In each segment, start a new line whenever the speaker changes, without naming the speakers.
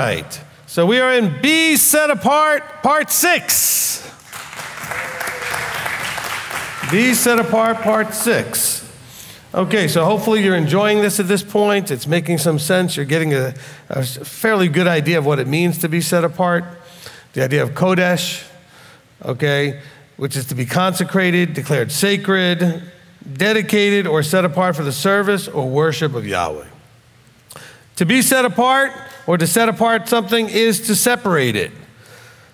right. So we are in Be Set Apart, Part 6. Be Set Apart, Part 6. Okay, so hopefully you're enjoying this at this point. It's making some sense. You're getting a fairly good idea of what it means to be set apart. The idea of Kodesh, okay, which is to be consecrated, declared sacred, dedicated, or set apart for the service or worship of Yahweh. To be set apart, or to set apart something, is to separate it.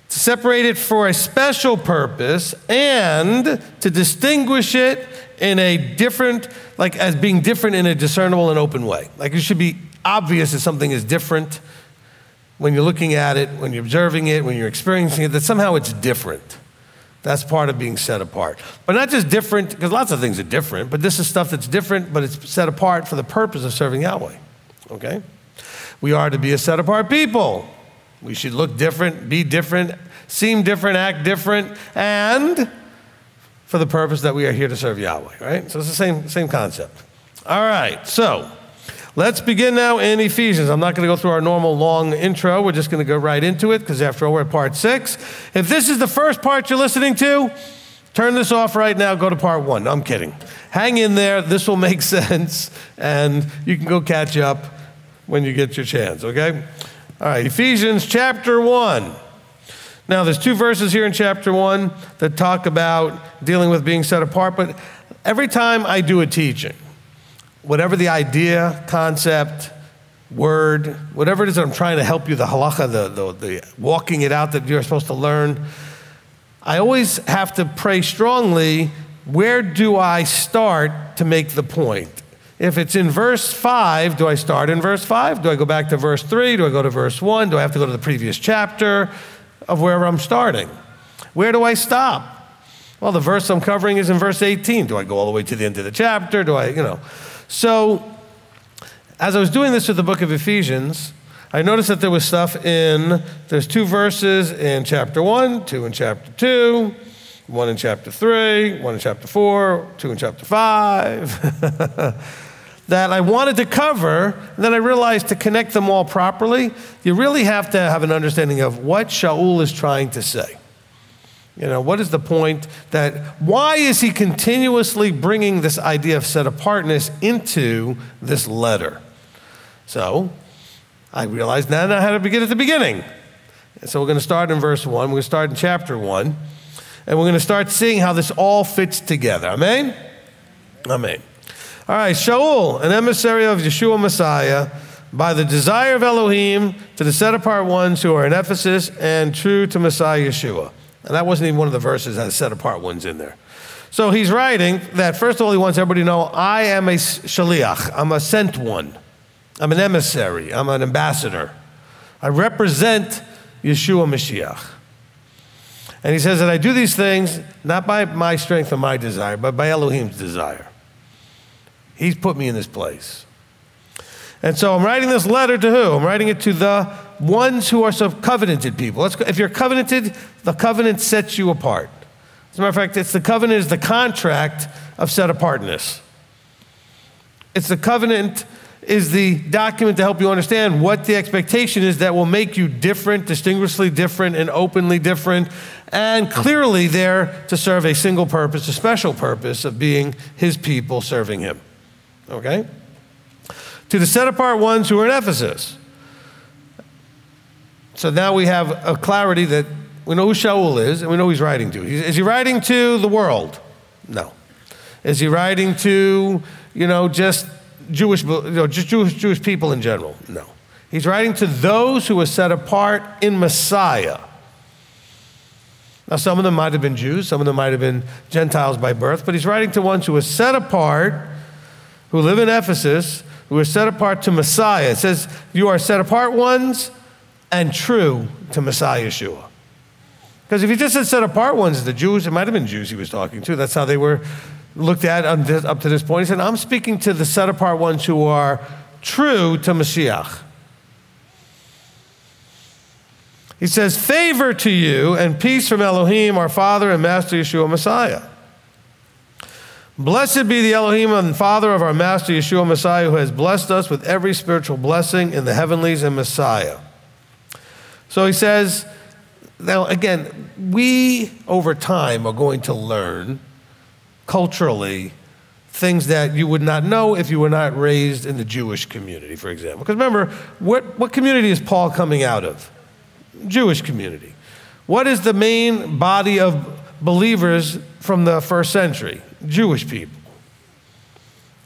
To separate it for a special purpose and to distinguish it in a different, like as being different in a discernible and open way. Like it should be obvious that something is different when you're looking at it, when you're observing it, when you're experiencing it, that somehow it's different. That's part of being set apart. But not just different, because lots of things are different, but this is stuff that's different, but it's set apart for the purpose of serving Yahweh, okay? We are to be a set apart people. We should look different, be different, seem different, act different, and for the purpose that we are here to serve Yahweh, right? So it's the same concept. All right, so let's begin now in Ephesians. I'm not going to go through our normal long intro. We're just going to go right into it because after all, we're at part 6. If this is the first part you're listening to, turn this off right now, go to part 1. No, I'm kidding. Hang in there. This will make sense, and you can go catch up when you get your chance, okay? All right, Ephesians chapter 1. Now, there's 2 verses here in chapter 1 that talk about dealing with being set apart, but every time I do a teaching, whatever the idea, concept, word, whatever it is that I'm trying to help you, the halacha, the walking it out that you're supposed to learn, I always have to pray strongly, where do I start to make the point? If it's in verse 5, do I start in verse 5? Do I go back to verse 3? Do I go to verse 1? Do I have to go to the previous chapter of wherever I'm starting? Where do I stop? Well, the verse I'm covering is in verse 18. Do I go all the way to the end of the chapter? Do I, So, as I was doing this with the book of Ephesians, I noticed that there was stuff there's 2 verses in chapter 1, 2 in chapter 2, 1 in chapter 3, 1 in chapter 4, 2 in chapter 5, that I wanted to cover. And then I realized to connect them all properly, you really have to have an understanding of what Shaul is trying to say. What is the point why is he continuously bringing this idea of set-apartness into this letter? So I realized now how to begin at the beginning. So we're going to start in verse 1. We're going to start in chapter 1. And we're going to start seeing how this all fits together. Amen? Amen. All right, Shaul, an emissary of Yeshua Messiah, by the desire of Elohim, to the set-apart ones who are in Ephesus and true to Messiah Yeshua. And that wasn't even one of the verses that had set-apart ones in there. So he's writing that, first of all, he wants everybody to know, I am a shaliach. I'm a sent one. I'm an emissary. I'm an ambassador. I represent Yeshua Mashiach. And he says that I do these things not by my strength or my desire, but by Elohim's desire. He's put me in this place. And so I'm writing this letter to who? I'm writing it to the ones who are covenanted people. If you're covenanted, the covenant sets you apart. As a matter of fact, the covenant is the contract of set-apartness. The covenant is the document to help you understand what the expectation is that will make you different, distinguishedly different, and openly different, and clearly there to serve a single purpose, a special purpose of being his people serving him. Okay? To the set-apart ones who are in Ephesus. So now we have a clarity that we know who Shaul is, and we know who he's writing to. Is he writing to the world? No. Is he writing to, just Jewish people in general? No. He's writing to those who were set apart in Messiah. Now, some of them might have been Jews, some of them might have been Gentiles by birth, but he's writing to ones who were set apart, who live in Ephesus, who are set apart to Messiah. It says, you are set apart ones and true to Messiah Yeshua. Because if he just said set apart ones, the Jews, it might have been Jews he was talking to. That's how they were looked at up to this point. He said, I'm speaking to the set apart ones who are true to Mashiach. He says, favor to you and peace from Elohim, our Father and Master Yeshua Messiah. Blessed be the Elohim and Father of our Master Yeshua Messiah, who has blessed us with every spiritual blessing in the heavenlies and Messiah. So he says, now again, we over time are going to learn culturally things that you would not know if you were not raised in the Jewish community, for example. Because remember, what community is Paul coming out of? Jewish community. What is the main body of believers from the first century? Jewish people.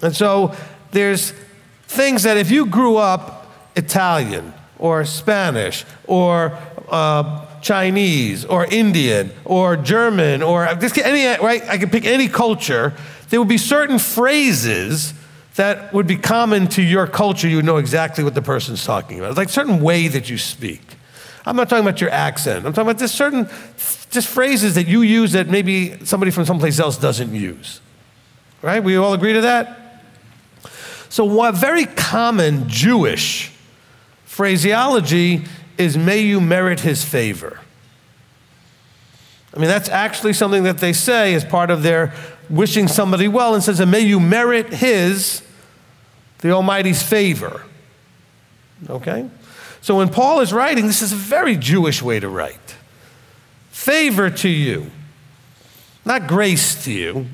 And so there's things that if you grew up Italian or Spanish or Chinese or Indian or German or just any, right? I could pick any culture. There would be certain phrases that would be common to your culture. You would know exactly what the person's talking about. It's like a certain way that you speak. I'm not talking about your accent. I'm talking about just certain phrases that you use that maybe somebody from someplace else doesn't use. Right? We all agree to that? So what very common Jewish phraseology is, may you merit his favor. I mean, that's actually something that they say as part of their wishing somebody well, and says, and may you merit the Almighty's favor. Okay? So when Paul is writing, this is a very Jewish way to write. Favor to you, not grace to you.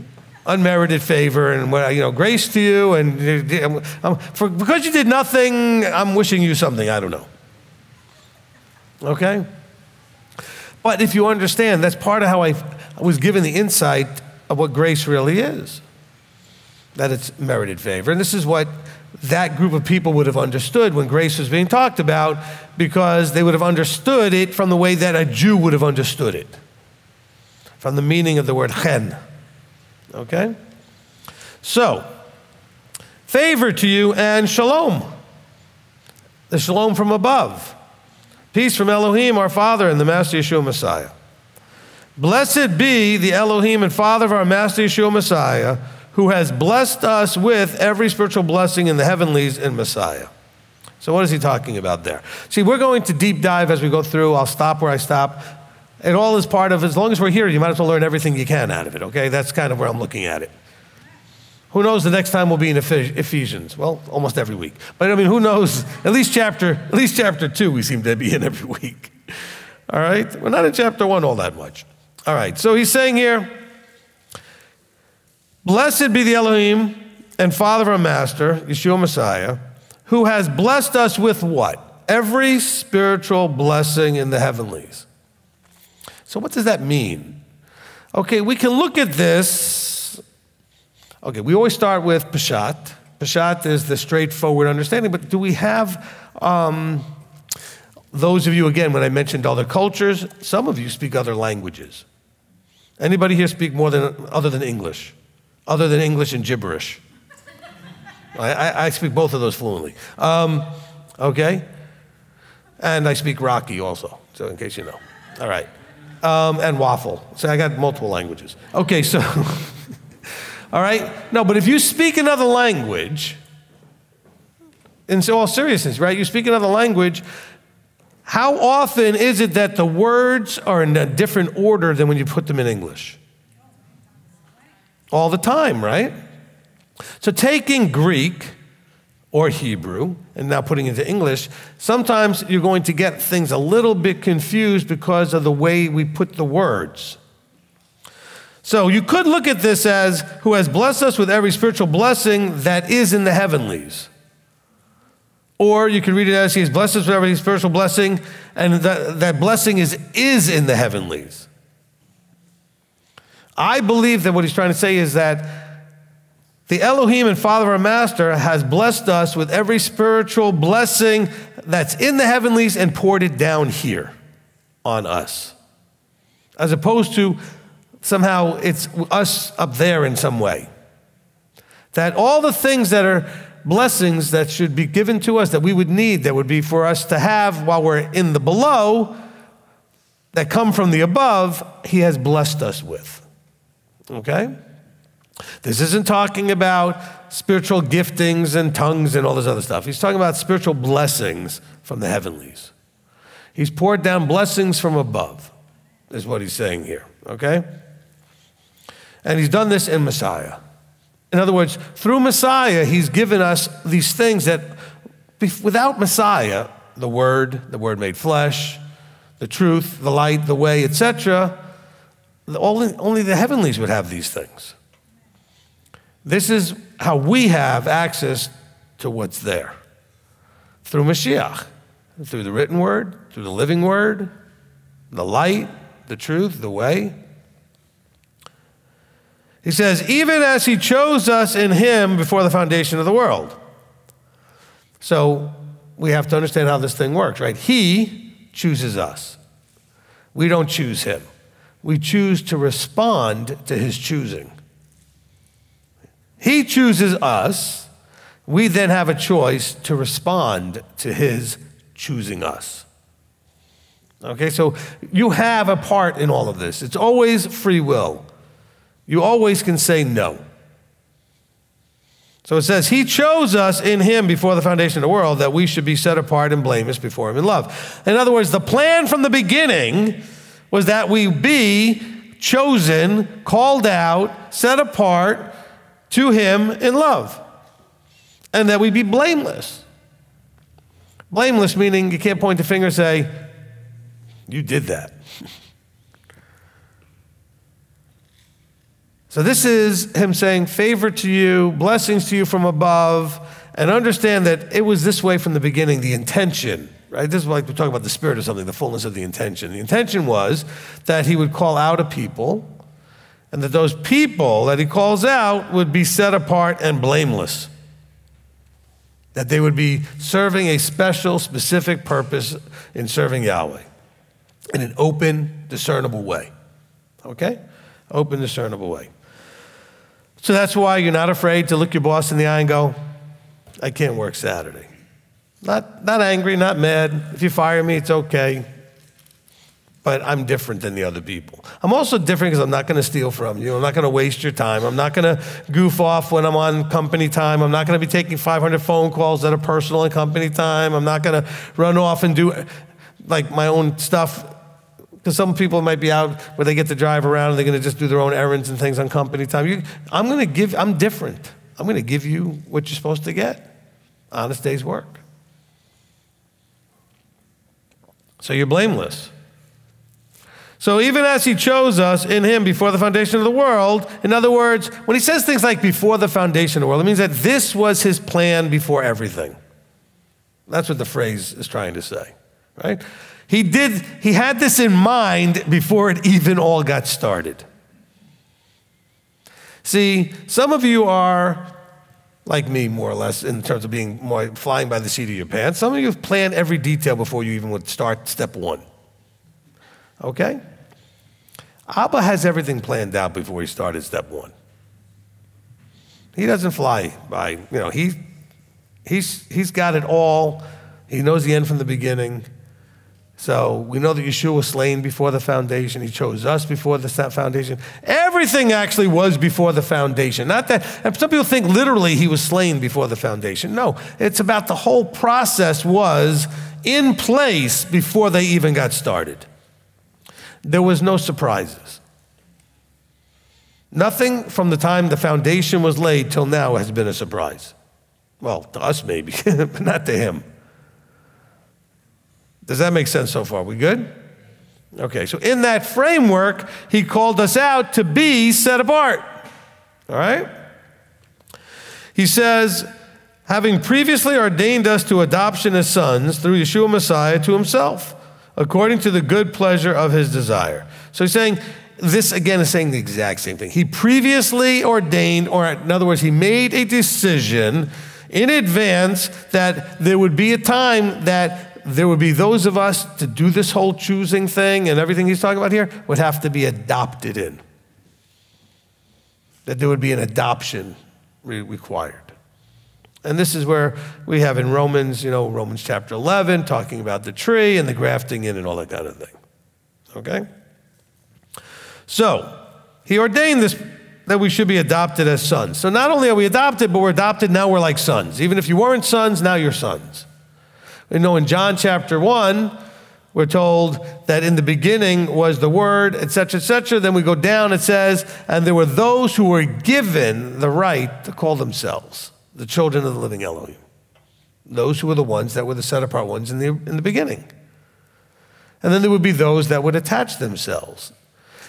Unmerited favor and grace to you, and because you did nothing, I'm wishing you something. I don't know. Okay? But if you understand, that's part of how I was given the insight of what grace really is. That it's merited favor. And this is what that group of people would have understood when grace was being talked about, because they would have understood it from the way that a Jew would have understood it. From the meaning of the word chen. Okay? So, favor to you and shalom. The shalom from above. Peace from Elohim, our Father, and the Master Yeshua Messiah. Blessed be the Elohim and Father of our Master Yeshua Messiah, who has blessed us with every spiritual blessing in the heavenlies in Messiah. So what is he talking about there? See, we're going to deep dive as we go through. I'll stop where I stop. It all is part of, as long as we're here, you might as well learn everything you can out of it, okay? That's kind of where I'm looking at it. Who knows the next time we'll be in Ephesians? Well, almost every week. But I mean, who knows? At least chapter 2 we seem to be in every week. All right? We're not in chapter 1 all that much. All right, so he's saying here, blessed be the Elohim and Father of our Master, Yeshua Messiah, who has blessed us with what? Every spiritual blessing in the heavenlies. So what does that mean? Okay, we can look at this. Okay, we always start with Peshat. Peshat is the straightforward understanding, but do we have, those of you, again, when I mentioned other cultures, some of you speak other languages. Anybody here speak other than English? Other than English and gibberish? I speak both of those fluently. Okay? And I speak Rocky also, so in case you know. All right. And waffle. So I got multiple languages. Okay, so, all right? No, but if you speak another language, in all seriousness, right? You speak another language, how often is it that the words are in a different order than when you put them in English? All the time, right? So taking Greek or Hebrew and now putting it into English, sometimes you're going to get things a little bit confused because of the way we put the words. So you could look at this as, who has blessed us with every spiritual blessing that is in the heavenlies. Or you could read it as, he has blessed us with every spiritual blessing, and that blessing is in the heavenlies. I believe that what he's trying to say is that the Elohim and Father of our Master has blessed us with every spiritual blessing that's in the heavenlies and poured it down here on us. As opposed to somehow it's us up there in some way. That all the things that are blessings that should be given to us, that we would need, that would be for us to have while we're in the below, that come from the above, he has blessed us with. Okay? This isn't talking about spiritual giftings and tongues and all this other stuff. He's talking about spiritual blessings from the heavenlies. He's poured down blessings from above, is what he's saying here, okay? And he's done this in Messiah. In other words, through Messiah, he's given us these things that without Messiah, the Word made flesh, the truth, the light, the way, etc., only the heavenlies would have these things. This is how we have access to what's there. Through Mashiach, through the written word, through the living word, the light, the truth, the way. He says, even as he chose us in him before the foundation of the world. So we have to understand how this thing works, right? He chooses us. We don't choose him. We choose to respond to his choosing. He chooses us. We then have a choice to respond to his choosing us. Okay, so you have a part in all of this. It's always free will. You always can say no. So it says, he chose us in him before the foundation of the world that we should be set apart and blameless before him in love. In other words, the plan from the beginning was that we be chosen, called out, set apart to him in love. And that we be blameless. Blameless meaning you can't point the finger and say, you did that. So this is him saying, favor to you, blessings to you from above, and understand that it was this way from the beginning, the intention, right? This is like we're talking about the spirit of something, the fullness of the intention. The intention was that he would call out a people, and that those people that he calls out would be set apart and blameless. That they would be serving a special, specific purpose in serving Yahweh in an open, discernible way. Okay? Open, discernible way. So that's why you're not afraid to look your boss in the eye and go, I can't work Saturday. Not angry, not mad. If you fire me, it's okay. But I'm different than the other people. I'm also different because I'm not going to steal from you. I'm not going to waste your time. I'm not going to goof off when I'm on company time. I'm not going to be taking 500 phone calls that are personal and company time. I'm not going to run off and do like my own stuff. Because some people might be out where they get to drive around and they're going to just do their own errands and things on company time. I'm different. I'm going to give you what you're supposed to get. Honest day's work. So you're blameless. So even as he chose us in him before the foundation of the world, in other words, when he says things like before the foundation of the world, it means that this was his plan before everything. That's what the phrase is trying to say, right? He had this in mind before it even all got started. See, some of you are like me, more or less, in terms of being more flying by the seat of your pants. Some of you have planned every detail before you even would start step one. Okay? Abba has everything planned out before he started step one. He doesn't fly by, he's got it all. He knows the end from the beginning. So we know that Yeshua was slain before the foundation. He chose us before the foundation. Everything actually was before the foundation. Not that, some people think literally he was slain before the foundation. No, it's about the whole process was in place before they even got started. There was no surprises. Nothing from the time the foundation was laid till now has been a surprise. Well, to us maybe, but not to him. Does that make sense so far? We good? Okay, so in that framework, he called us out to be set apart. All right? He says, having previously ordained us to adoption as sons through Yeshua Messiah to himself, according to the good pleasure of his desire. So he's saying, this again is saying the exact same thing. He previously ordained, or in other words, he made a decision in advance that there would be a time that there would be those of us to do this whole choosing thing and everything he's talking about here would have to be adopted in. That there would be an adoption required. And this is where we have in Romans, Romans chapter 11, talking about the tree and the grafting in and all that kind of thing. Okay? So, he ordained this, that we should be adopted as sons. So not only are we adopted, but we're adopted, now we're like sons. Even if you weren't sons, now you're sons. We know in John chapter 1, we're told that in the beginning was the Word, etc., etc. Then we go down, it says, and there were those who were given the right to call themselves the children of the living Elohim. Those who were the ones that were the set-apart ones in the beginning. And then there would be those that would attach themselves.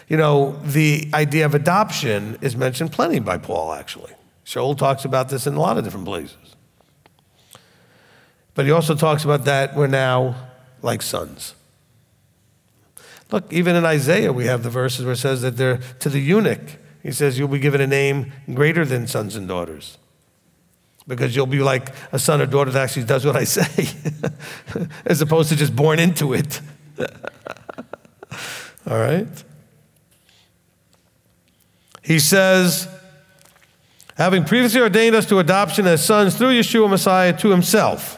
You know, the idea of adoption is mentioned plenty by Paul, actually. Shaul talks about this in a lot of different places. But he also talks about that we're now like sons. Look, even in Isaiah, we have the verses where it says that they're to the eunuch. He says, you'll be given a name greater than sons and daughters. Because you'll be like a son or daughter that actually does what I say, as opposed to just born into it. All right? He says, having previously ordained us to adoption as sons through Yeshua Messiah to himself.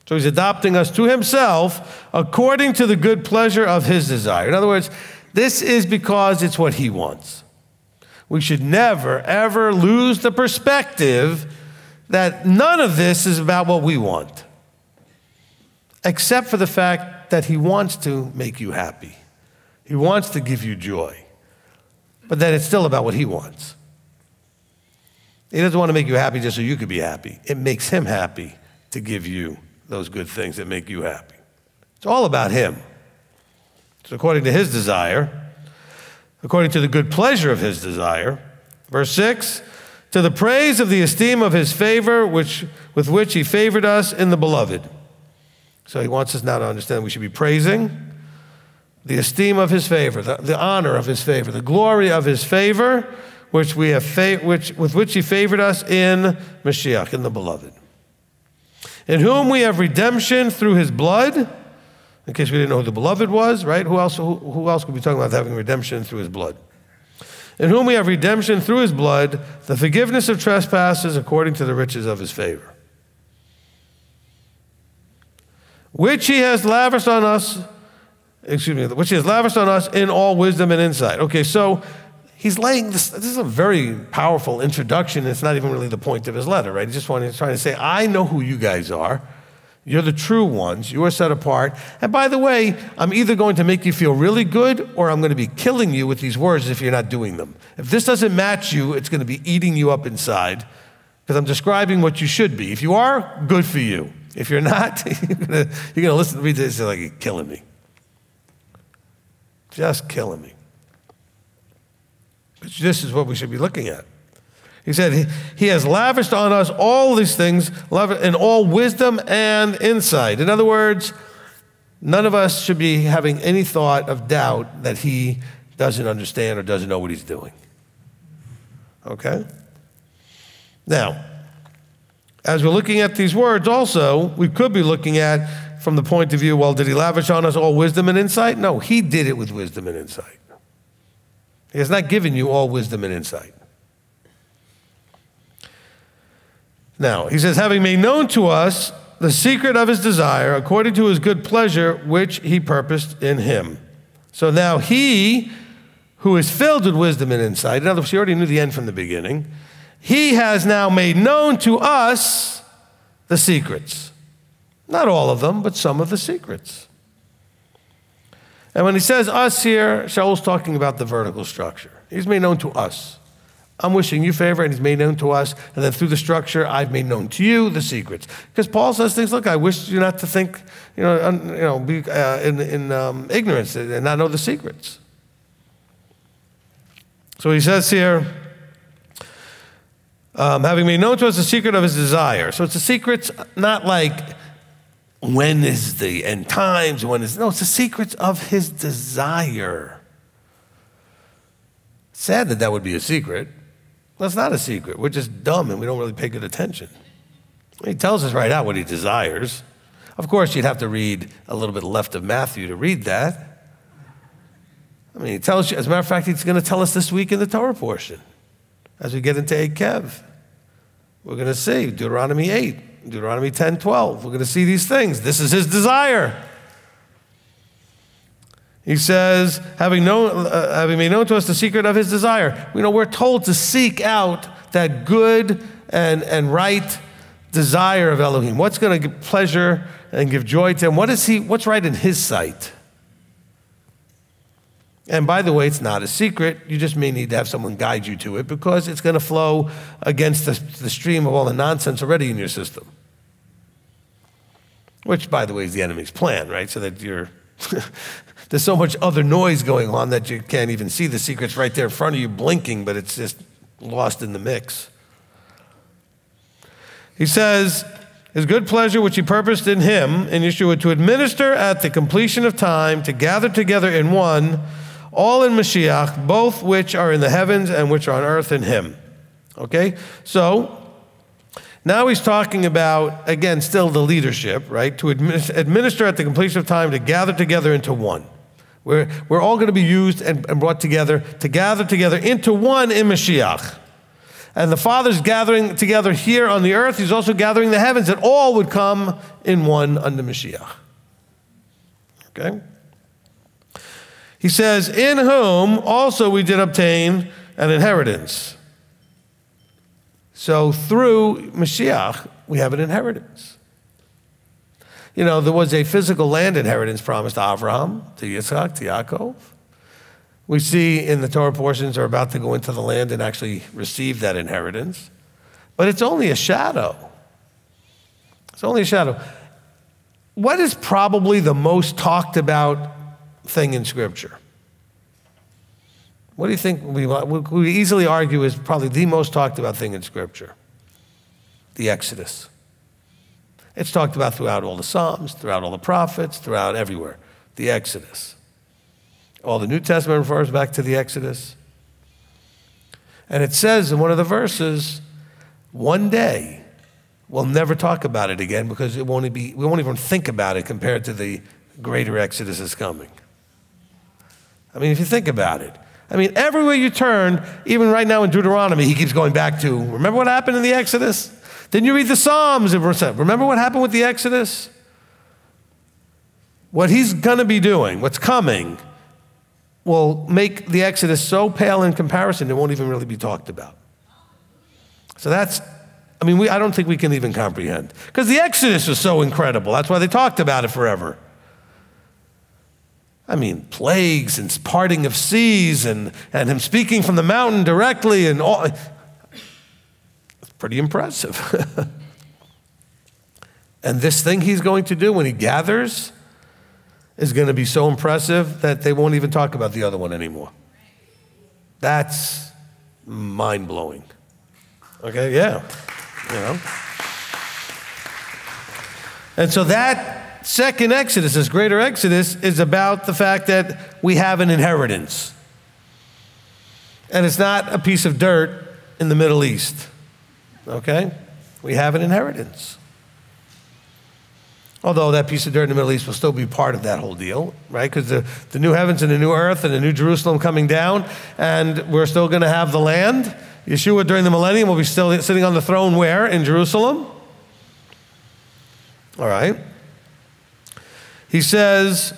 So he's adopting us to himself according to the good pleasure of his desire. In other words, this is because it's what he wants. We should never, ever lose the perspective that none of this is about what we want, except for the fact that he wants to make you happy. He wants to give you joy, but that it's still about what he wants. He doesn't want to make you happy just so you could be happy. It makes him happy to give you those good things that make you happy. It's all about him. It's according to his desire, according to the good pleasure of his desire. Verse 6, to the praise of the esteem of his favor, with which he favored us in the beloved. So he wants us now to understand we should be praising the esteem of his favor, the honor of his favor, the glory of his favor, with which he favored us in Mashiach, in the beloved. In whom we have redemption through his blood. In case we didn't know who the beloved was, right? Who else could be talking about having redemption through his blood? In whom we have redemption through his blood, the forgiveness of trespasses according to the riches of his favor. Which he has lavished on us, which he has lavished on us in all wisdom and insight. Okay, so he's laying this is a very powerful introduction. It's not even really the point of his letter, right? He's just trying to say, I know who you guys are. You're the true ones. You are set apart. And by the way, I'm either going to make you feel really good or I'm going to be killing you with these words if you're not doing them. If this doesn't match you, it's going to be eating you up inside because I'm describing what you should be. If you are, good for you. If you're not, you're going to listen to me and say, like, you're killing me. Just killing me. But this is what we should be looking at. He said, he has lavished on us all these things in all wisdom and insight. In other words, none of us should be having any thought of doubt that he doesn't understand or doesn't know what he's doing. Okay? Now, as we're looking at these words also, we could be looking at from the point of view, well, did he lavish on us all wisdom and insight? No, he did it with wisdom and insight. He has not given you all wisdom and insight. Now, he says, having made known to us the secret of his desire, according to his good pleasure, which he purposed in him. So now he, who is filled with wisdom and insight, in other words, he already knew the end from the beginning, he has now made known to us the secrets. Not all of them, but some of the secrets. And when he says us here, Shaul's talking about the vertical structure. He's made known to us. I'm wishing you favor, and he's made known to us. And then through the structure, I've made known to you the secrets. Because Paul says things, look, I wish you not to think, be in ignorance and not know the secrets. So he says here, having made known to us the secret of his desire. So it's the secrets, not like when is the end times, no, it's the secrets of his desire. Sad that would be a secret. Well, it's not a secret. We're just dumb and we don't really pay good attention. He tells us right out what he desires. Of course, you'd have to read a little bit left of Matthew to read that. I mean, he tells you, as a matter of fact, he's going to tell us this week in the Torah portion. As we get into Kev, we're going to see Deuteronomy 8, Deuteronomy 10:12. We're going to see these things. This is his desire. He says, having made known to us the secret of his desire. We're told to seek out that good and right desire of Elohim. What's going to give pleasure and give joy to him? What's right in his sight? And by the way, it's not a secret. You just may need to have someone guide you to it because it's going to flow against the stream of all the nonsense already in your system. Which, by the way, is the enemy's plan, right? So that you're There's so much other noise going on that you can't even see the secret's right there in front of you blinking, but it's just lost in the mix. He says, his good pleasure which he purposed in him, in Yeshua, to administer at the completion of time, to gather together in one, all in Mashiach, both which are in the heavens and which are on earth in him. Okay? So, now he's talking about, again, still the leadership, right? To administer at the completion of time, to gather together into one. We're all going to be used and brought together to gather together into one in Mashiach. And the Father's gathering together here on the earth. He's also gathering the heavens, that all would come in one under Mashiach. Okay? He says, in whom also we did obtain an inheritance. So through Mashiach, we have an inheritance. You know, there was a physical land inheritance promised to Avraham, to Yitzhak, to Yaakov. We see in the Torah portions are about to go into the land and actually receive that inheritance. But it's only a shadow. It's only a shadow. What is probably the most talked about thing in Scripture? What do you think we easily argue is probably the most talked about thing in Scripture? The Exodus. It's talked about throughout all the Psalms, throughout all the prophets, throughout everywhere. The Exodus. All the New Testament refers back to the Exodus. And it says in one of the verses, one day we'll never talk about it again because we won't even think about it compared to the greater Exodus is coming. I mean, if you think about it. I mean, everywhere you turn, even right now in Deuteronomy, he keeps going back to, remember what happened in the Exodus? Didn't you read the Psalms? Remember what happened with the Exodus? What he's going to be doing, what's coming, will make the Exodus so pale in comparison, it won't even really be talked about. So that's, I mean, I don't think we can even comprehend. Because the Exodus was so incredible. That's why they talked about it forever. I mean, plagues and parting of seas and him speaking from the mountain directly and all. It's pretty impressive. And this thing he's going to do when he gathers is going to be so impressive that they won't even talk about the other one anymore. That's mind-blowing. Okay, yeah. You know. And so that second Exodus, this greater Exodus, is about the fact that we have an inheritance. And it's not a piece of dirt in the Middle East. Okay? We have an inheritance. Although that piece of dirt in the Middle East will still be part of that whole deal, right? Because the new heavens and the new earth and the new Jerusalem coming down, and we're still going to have the land. Yeshua during the millennium will be still sitting on the throne where? In Jerusalem. All right. He says,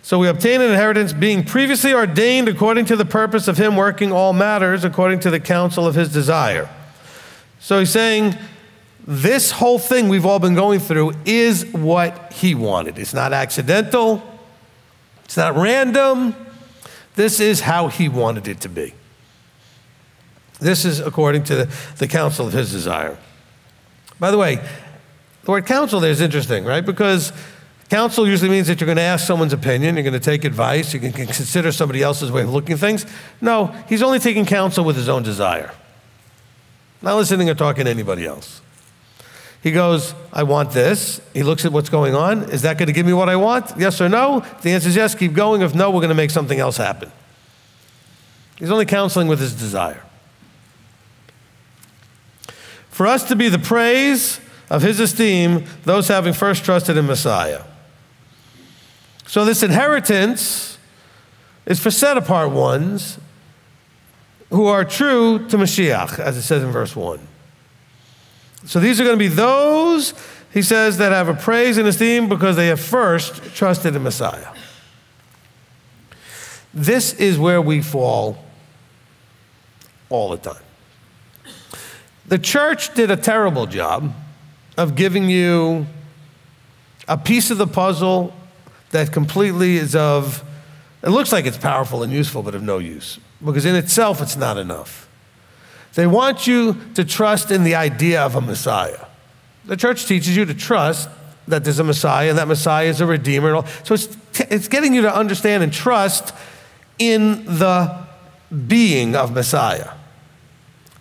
so we obtain an inheritance being previously ordained according to the purpose of him working all matters according to the counsel of his desire. So he's saying this whole thing we've all been going through is what he wanted. It's not accidental. It's not random. This is how he wanted it to be. This is according to the counsel of his desire. By the way, the word counsel there is interesting, right? Because counsel usually means that you're going to ask someone's opinion, you're going to take advice, you can consider somebody else's way of looking at things. No, he's only taking counsel with his own desire. Not listening or talking to anybody else. He goes, I want this. He looks at what's going on. Is that going to give me what I want? Yes or no? If the answer is yes, keep going. If no, we're going to make something else happen. He's only counseling with his desire. For us to be the praise of his esteem, those having first trusted in Messiah. So this inheritance is for set-apart ones who are true to Mashiach, as it says in verse 1. So these are going to be those, he says, that have a praise and esteem because they have first trusted in Messiah. This is where we fall all the time. The church did a terrible job of giving you a piece of the puzzle that completely is of, it looks like it's powerful and useful, but of no use. Because in itself, it's not enough. They want you to trust in the idea of a Messiah. The church teaches you to trust that there's a Messiah and that Messiah is a Redeemer. And all. So it's getting you to understand and trust in the being of Messiah.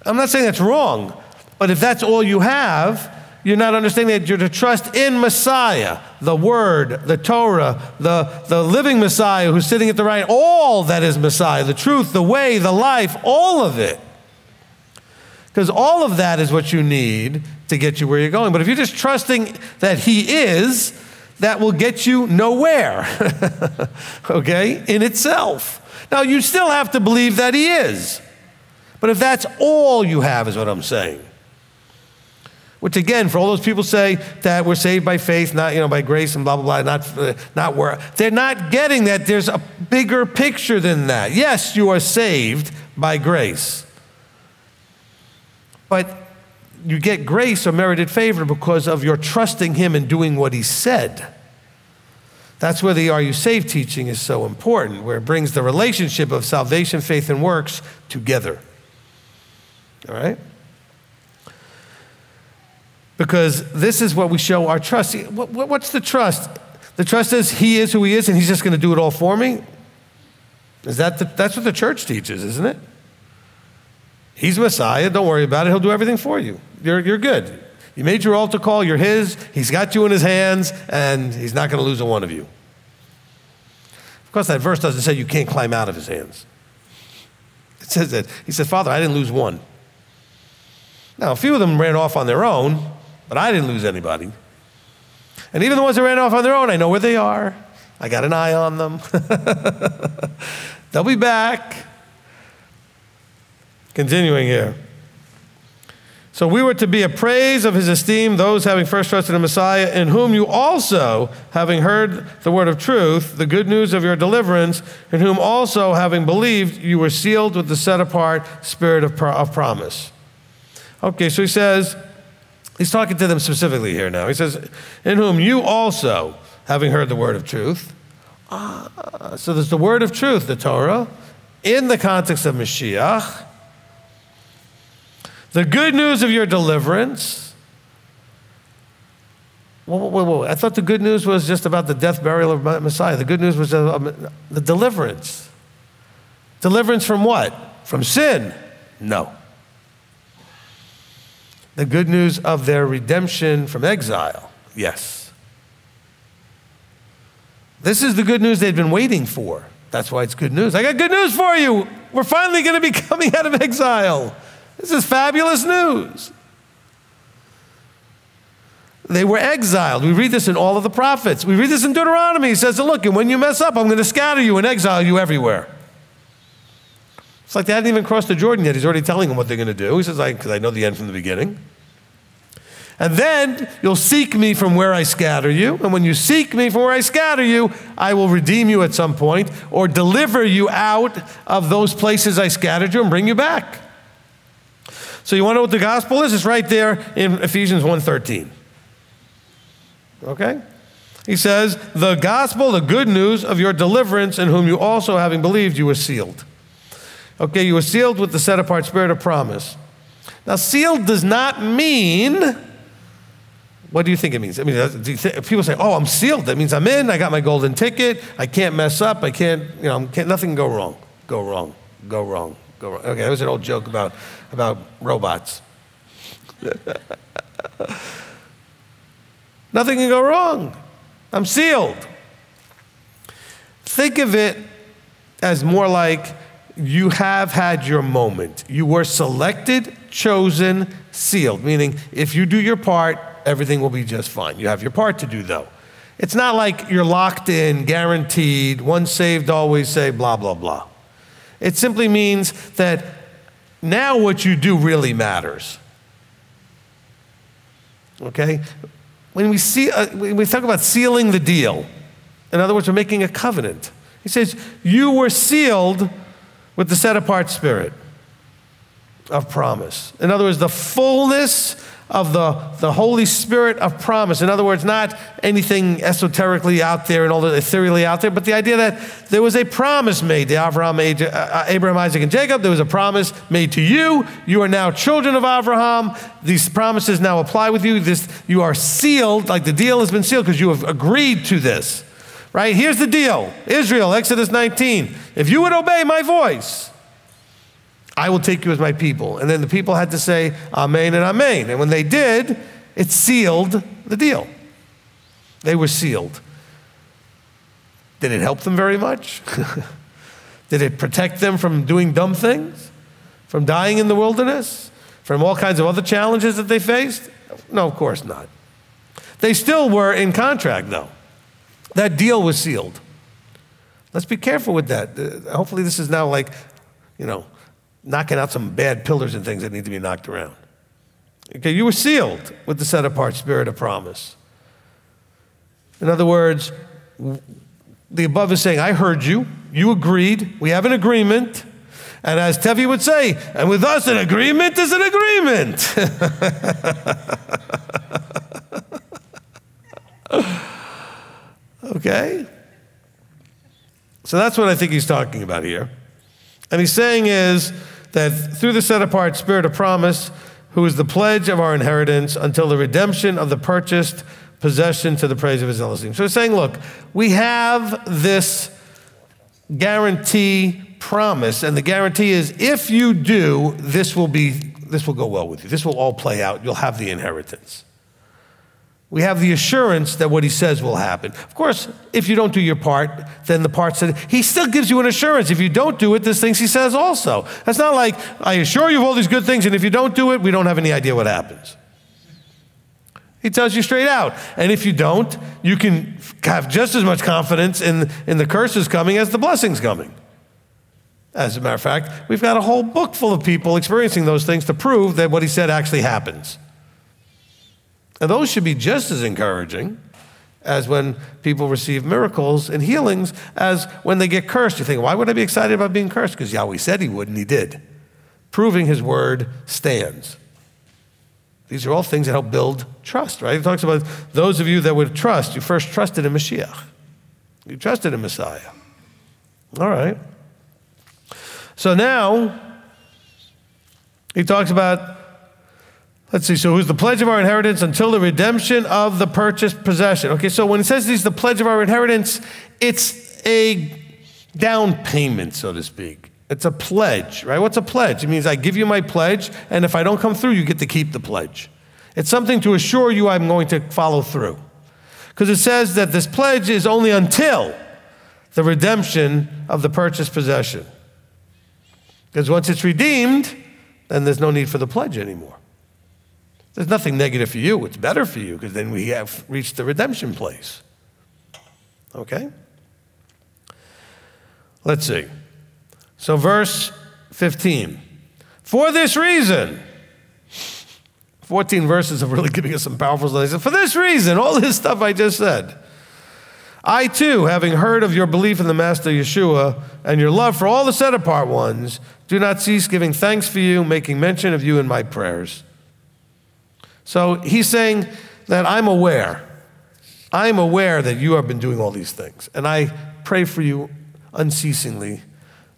I'm not saying that's wrong, but if that's all you have, you're not understanding that you're to trust in Messiah, the Word, the Torah, the living Messiah who's sitting at the right, all that is Messiah, the truth, the way, the life, all of it. Because all of that is what you need to get you where you're going. But if you're just trusting that He is, that will get you nowhere, okay, in itself. Now, you still have to believe that He is. But if that's all you have, is what I'm saying. Which again, for all those people say that we're saved by faith, not by grace and blah blah blah, not where they're not getting that there's a bigger picture than that. Yes, you are saved by grace, but you get grace or merited favor because of your trusting Him and doing what He said. That's where the "Are you saved" teaching is so important, where it brings the relationship of salvation, faith, and works together. All right. Because this is what we show our trust. What's the trust? The trust is He is who He is and He's just going to do it all for me? That's what the church teaches, isn't it? He's Messiah. Don't worry about it. He'll do everything for you. You're good. You made your altar call. You're His. He's got you in His hands, and He's not going to lose a one of you. Of course, that verse doesn't say you can't climb out of His hands. It says that He said, Father, I didn't lose one. Now, a few of them ran off on their own, but I didn't lose anybody. And even the ones that ran off on their own, I know where they are. I got an eye on them. They'll be back. Continuing here. So we were to be a praise of His esteem, those having first trusted in Messiah, in whom you also, having heard the word of truth, the good news of your deliverance, in whom also, having believed, you were sealed with the set-apart spirit of promise. Okay, so he says, he's talking to them specifically here now. He says, in whom you also, having heard the word of truth. So there's the word of truth, the Torah, in the context of Mashiach. The good news of your deliverance. Whoa. I thought the good news was just about the death, burial of Messiah. The good news was the deliverance. Deliverance from what? From sin? No. The good news of their redemption from exile? Yes. This is the good news they've been waiting for. That's why it's good news. I got good news for you. We're finally going to be coming out of exile. This is fabulous news. They were exiled. We read this in all of the prophets. We read this in Deuteronomy. He says, look, and when you mess up, I'm going to scatter you and exile you everywhere. It's like they hadn't even crossed the Jordan yet. He's already telling them what they're going to do. He says, because I know the end from the beginning. And then you'll seek me from where I scatter you. And when you seek me from where I scatter you, I will redeem you at some point or deliver you out of those places I scattered you and bring you back. So you want to know what the gospel is? It's right there in Ephesians 1:13. Okay? He says, the gospel, the good news of your deliverance, in whom you also, having believed, you were sealed. Okay, you were sealed with the set-apart spirit of promise. Now, sealed does not mean, what do you think it means? I mean, people say, oh, I'm sealed. That means I'm in, I got my golden ticket, I can't mess up, I can't, nothing can go wrong. Go wrong. Okay, that was an old joke about robots. Nothing can go wrong. I'm sealed. Think of it as more like you have had your moment. You were selected, chosen, sealed, meaning if you do your part, everything will be just fine. You have your part to do, though. It's not like you're locked in, guaranteed, once saved, always saved, blah, blah, blah. It simply means that now what you do really matters. Okay? When we talk about sealing the deal, in other words, we're making a covenant. He says, you were sealed with the set-apart spirit of promise. In other words, the fullness of the Holy Spirit of promise. In other words, not anything esoterically out there and all the ethereally out there, but the idea that there was a promise made to Abraham, Isaac, and Jacob. There was a promise made to you. You are now children of Abraham. These promises now apply with you. You are sealed, like the deal has been sealed because you have agreed to this. right? Here's the deal. Israel, Exodus 19. If you would obey my voice, I will take you as my people. And then the people had to say, Amen and Amen. And when they did, it sealed the deal. They were sealed. Did it help them very much? Did it protect them from doing dumb things? From dying in the wilderness? From all kinds of other challenges that they faced? No, of course not. They still were in contract, though. That deal was sealed. Let's be careful with that. Hopefully this is now like, knocking out some bad pillars and things that need to be knocked around. Okay, you were sealed with the set-apart spirit of promise. In other words, the above is saying, I heard you, you agreed, we have an agreement, and as Tevi would say, and with us an agreement is an agreement. Okay? So that's what I think he's talking about here. And he's saying is that through the set-apart spirit of promise, who is the pledge of our inheritance until the redemption of the purchased possession to the praise of his Elohim. So he's saying, look, we have this guarantee promise, and the guarantee is if you do, this will go well with you. This will all play out. You'll have the inheritance. We have the assurance that what he says will happen. Of course, if you don't do your part, then the part said, he still gives you an assurance. If you don't do it, there's things he says also. It's not like, I assure you of all these good things, and if you don't do it, we don't have any idea what happens. He tells you straight out. And if you don't, you can have just as much confidence in the curses coming as the blessings coming. As a matter of fact, we've got a whole book full of people experiencing those things to prove that what he said actually happens. And those should be just as encouraging as when people receive miracles and healings as when they get cursed. You think, why would I be excited about being cursed? Because Yahweh said he would, and he did. Proving his word stands. These are all things that help build trust, right? He talks about those of you that would trust. You first trusted in Mashiach. You trusted in Messiah. All right. So now, he talks about, let's see, so who's the pledge of our inheritance until the redemption of the purchased possession. Okay, so when it says he's the pledge of our inheritance, it's a down payment, so to speak. It's a pledge, right? What's a pledge? It means I give you my pledge, and if I don't come through, you get to keep the pledge. It's something to assure you I'm going to follow through. Because it says that this pledge is only until the redemption of the purchased possession. Because once it's redeemed, then there's no need for the pledge anymore. There's nothing negative for you. It's better for you because then we have reached the redemption place. Okay? Let's see. So verse 15. For this reason, 14 verses of really giving us some powerful stuff. For this reason, all this stuff I just said, I too, having heard of your belief in the Master Yeshua and your love for all the set-apart ones, do not cease giving thanks for you, making mention of you in my prayers. So he's saying that I'm aware that you have been doing all these things. And I pray for you unceasingly.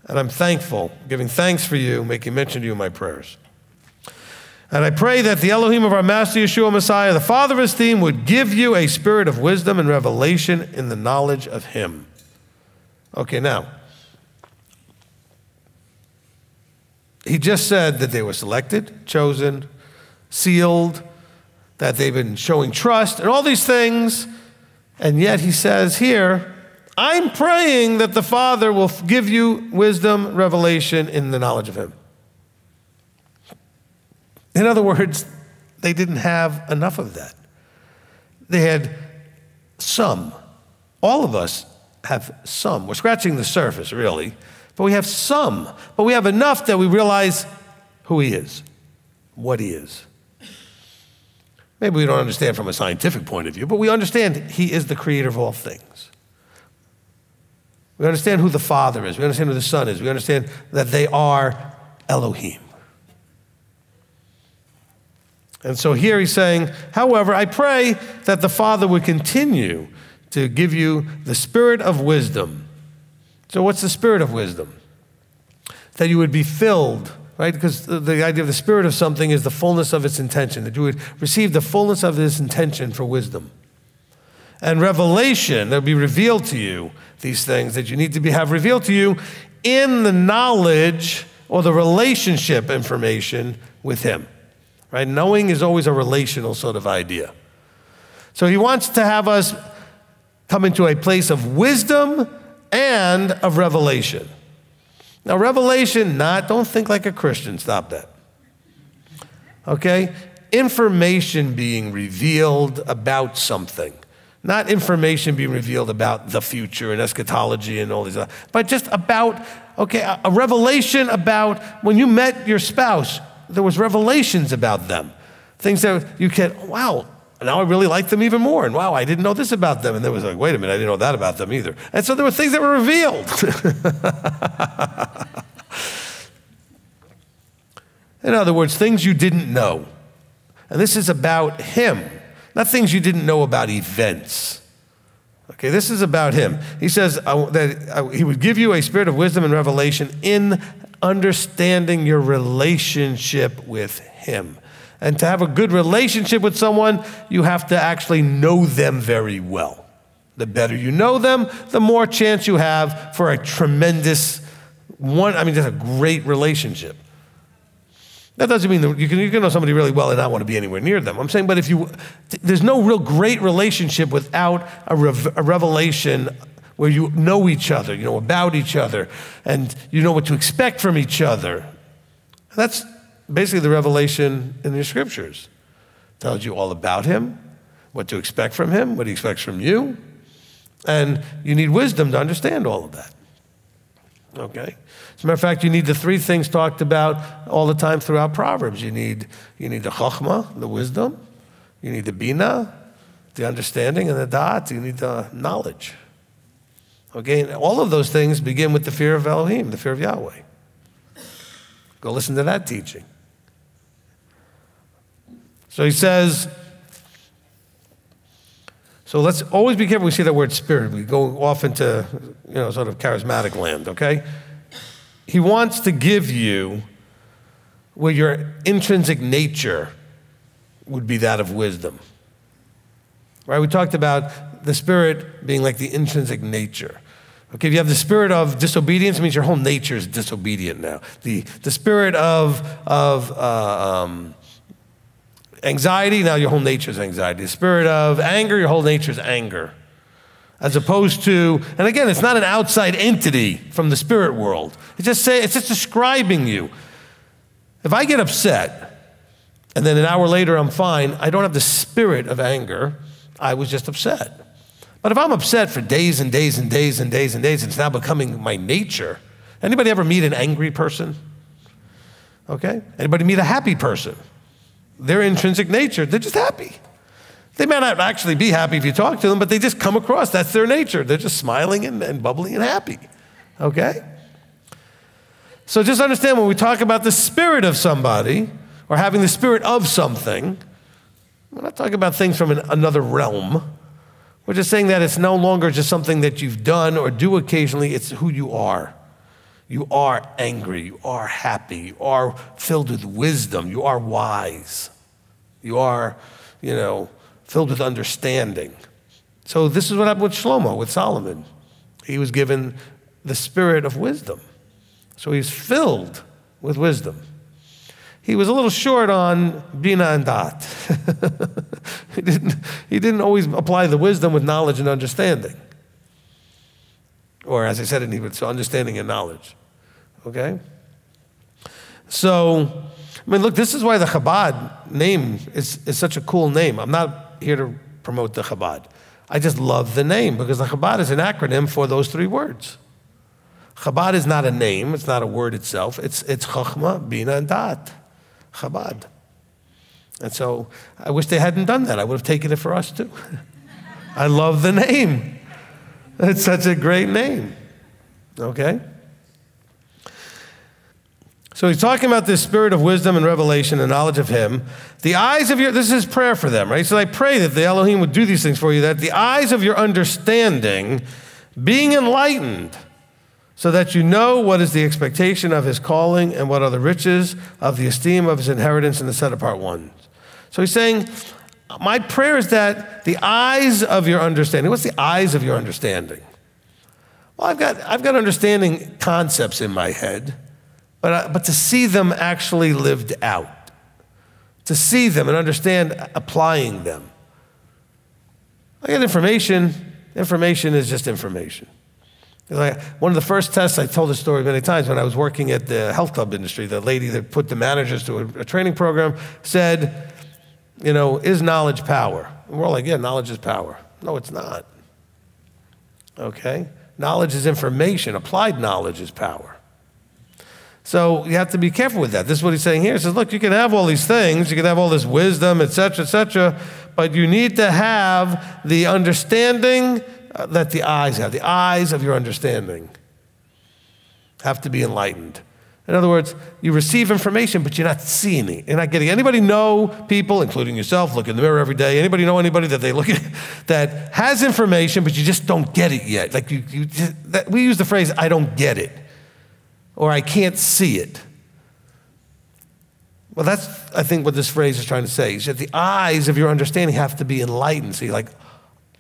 And I'm thankful, giving thanks for you, making mention to you in my prayers. And I pray that the Elohim of our Master Yeshua Messiah, the Father of esteem, would give you a spirit of wisdom and revelation in the knowledge of him. Okay, now, he just said that they were selected, chosen, sealed, that they've been showing trust, and all these things. And yet he says here, I'm praying that the Father will give you wisdom, revelation in the knowledge of him. In other words, they didn't have enough of that. They had some. All of us have some. We're scratching the surface, really, but we have some. But we have enough that we realize who he is, what he is. Maybe we don't understand from a scientific point of view, but we understand he is the creator of all things. We understand who the Father is. We understand who the Son is. We understand that they are Elohim. And so here he's saying, however, I pray that the Father would continue to give you the spirit of wisdom. So what's the spirit of wisdom? That you would be filled, right? Because the idea of the spirit of something is the fullness of its intention, that you would receive the fullness of this intention for wisdom. And revelation, that'll be revealed to you, these things that you need to have revealed to you in the knowledge or the relationship information with him, right? Knowing is always a relational sort of idea. So he wants to have us come into a place of wisdom and of revelation. Now, revelation, don't think like a Christian, stop that. Okay? Information being revealed about something. Not information being revealed about the future and eschatology and all these other, but just about, a revelation about when you met your spouse, there was revelations about them. Things that you can, wow, now I really like them even more. And wow, I didn't know this about them. And there was like, wait a minute, I didn't know that about them either. And so there were things that were revealed. In other words, things you didn't know. And this is about him. Not things you didn't know about events. Okay, this is about him. He says that he would give you a spirit of wisdom and revelation in understanding your relationship with him. And to have a good relationship with someone, you have to actually know them very well. The better you know them, the more chance you have for a tremendous just a great relationship. That doesn't mean that you can know somebody really well and not want to be anywhere near them. I'm saying, but there's no real great relationship without a revelation where you know each other, you know about each other, and you know what to expect from each other. And that's basically the revelation in the scriptures. It tells you all about him, what to expect from him, what he expects from you, and you need wisdom to understand all of that. Okay? As a matter of fact, you need the three things talked about all the time throughout Proverbs. You need the chokhmah, the wisdom. You need the bina, the understanding, and the da'at. You need the knowledge. Okay? And all of those things begin with the fear of Elohim, the fear of Yahweh. Go listen to that teaching. So he says, so let's always be careful. We see that word spirit. We go off into, sort of charismatic land, okay? He wants to give you where your intrinsic nature would be that of wisdom. Right? We talked about the spirit being like the intrinsic nature. Okay, if you have the spirit of disobedience, it means your whole nature is disobedient now. The spirit of anxiety, now your whole nature is anxiety. The spirit of anger, your whole nature is anger. As opposed to, and again, it's not an outside entity from the spirit world. It's just describing you. If I get upset, and then an hour later I'm fine, I don't have the spirit of anger. I was just upset. But if I'm upset for days and days and days and days and days, it's now becoming my nature. Anybody ever meet an angry person? Okay? Anybody meet a happy person? Their intrinsic nature, they're just happy. They may not actually be happy if you talk to them, but they just come across, that's their nature. They're just smiling and bubbly and happy, okay? So just understand when we talk about the spirit of somebody or having the spirit of something, we're not talking about things from another realm. We're just saying that it's no longer just something that you've done or do occasionally, it's who you are. You are angry, you are happy, you are filled with wisdom, you are wise. You are, filled with understanding. So this is what happened with Shlomo, with Solomon. He was given the spirit of wisdom. So he's filled with wisdom. He was a little short on bina and dat. He didn't always apply the wisdom with knowledge and understanding. Or as I said, so understanding and knowledge. Okay? So, look, this is why the Chabad name is such a cool name. I'm not here to promote the Chabad. I just love the name because the Chabad is an acronym for those three words. Chabad is not a name. It's not a word itself. It's Chokhmah, Bina, and Da'at. Chabad. And so I wish they hadn't done that. I would have taken it for us too. I love the name. It's such a great name. Okay? So he's talking about this spirit of wisdom and revelation and knowledge of him. The eyes of this is his prayer for them, right? So I pray that the Elohim would do these things for you, that the eyes of your understanding being enlightened, so that you know what is the expectation of his calling and what are the riches of the esteem of his inheritance in the set-apart ones. So he's saying, my prayer is that the eyes of your understanding, what's the eyes of your understanding? Well, I've got understanding concepts in my head, but to see them actually lived out, to see them and understand applying them. I get information. Information is just information. Like one of the first tests, I told this story many times, when I was working at the health club industry, the lady that put the managers to a training program said, is knowledge power? And we're all like, yeah, knowledge is power. No, it's not. Okay? Knowledge is information. Applied knowledge is power. So you have to be careful with that. This is what he's saying here. He says, look, you can have all these things. You can have all this wisdom, et cetera, but you need to have the understanding that the eyes have. The eyes of your understanding have to be enlightened. In other words, you receive information, but you're not seeing it. You're not getting it. Anybody know people, including yourself, look in the mirror every day? Anybody know anybody that they look at that has information, but you just don't get it yet? Like we use the phrase, I don't get it, or I can't see it. Well, that's, I think, what this phrase is trying to say. He said the eyes of your understanding have to be enlightened. So you're like,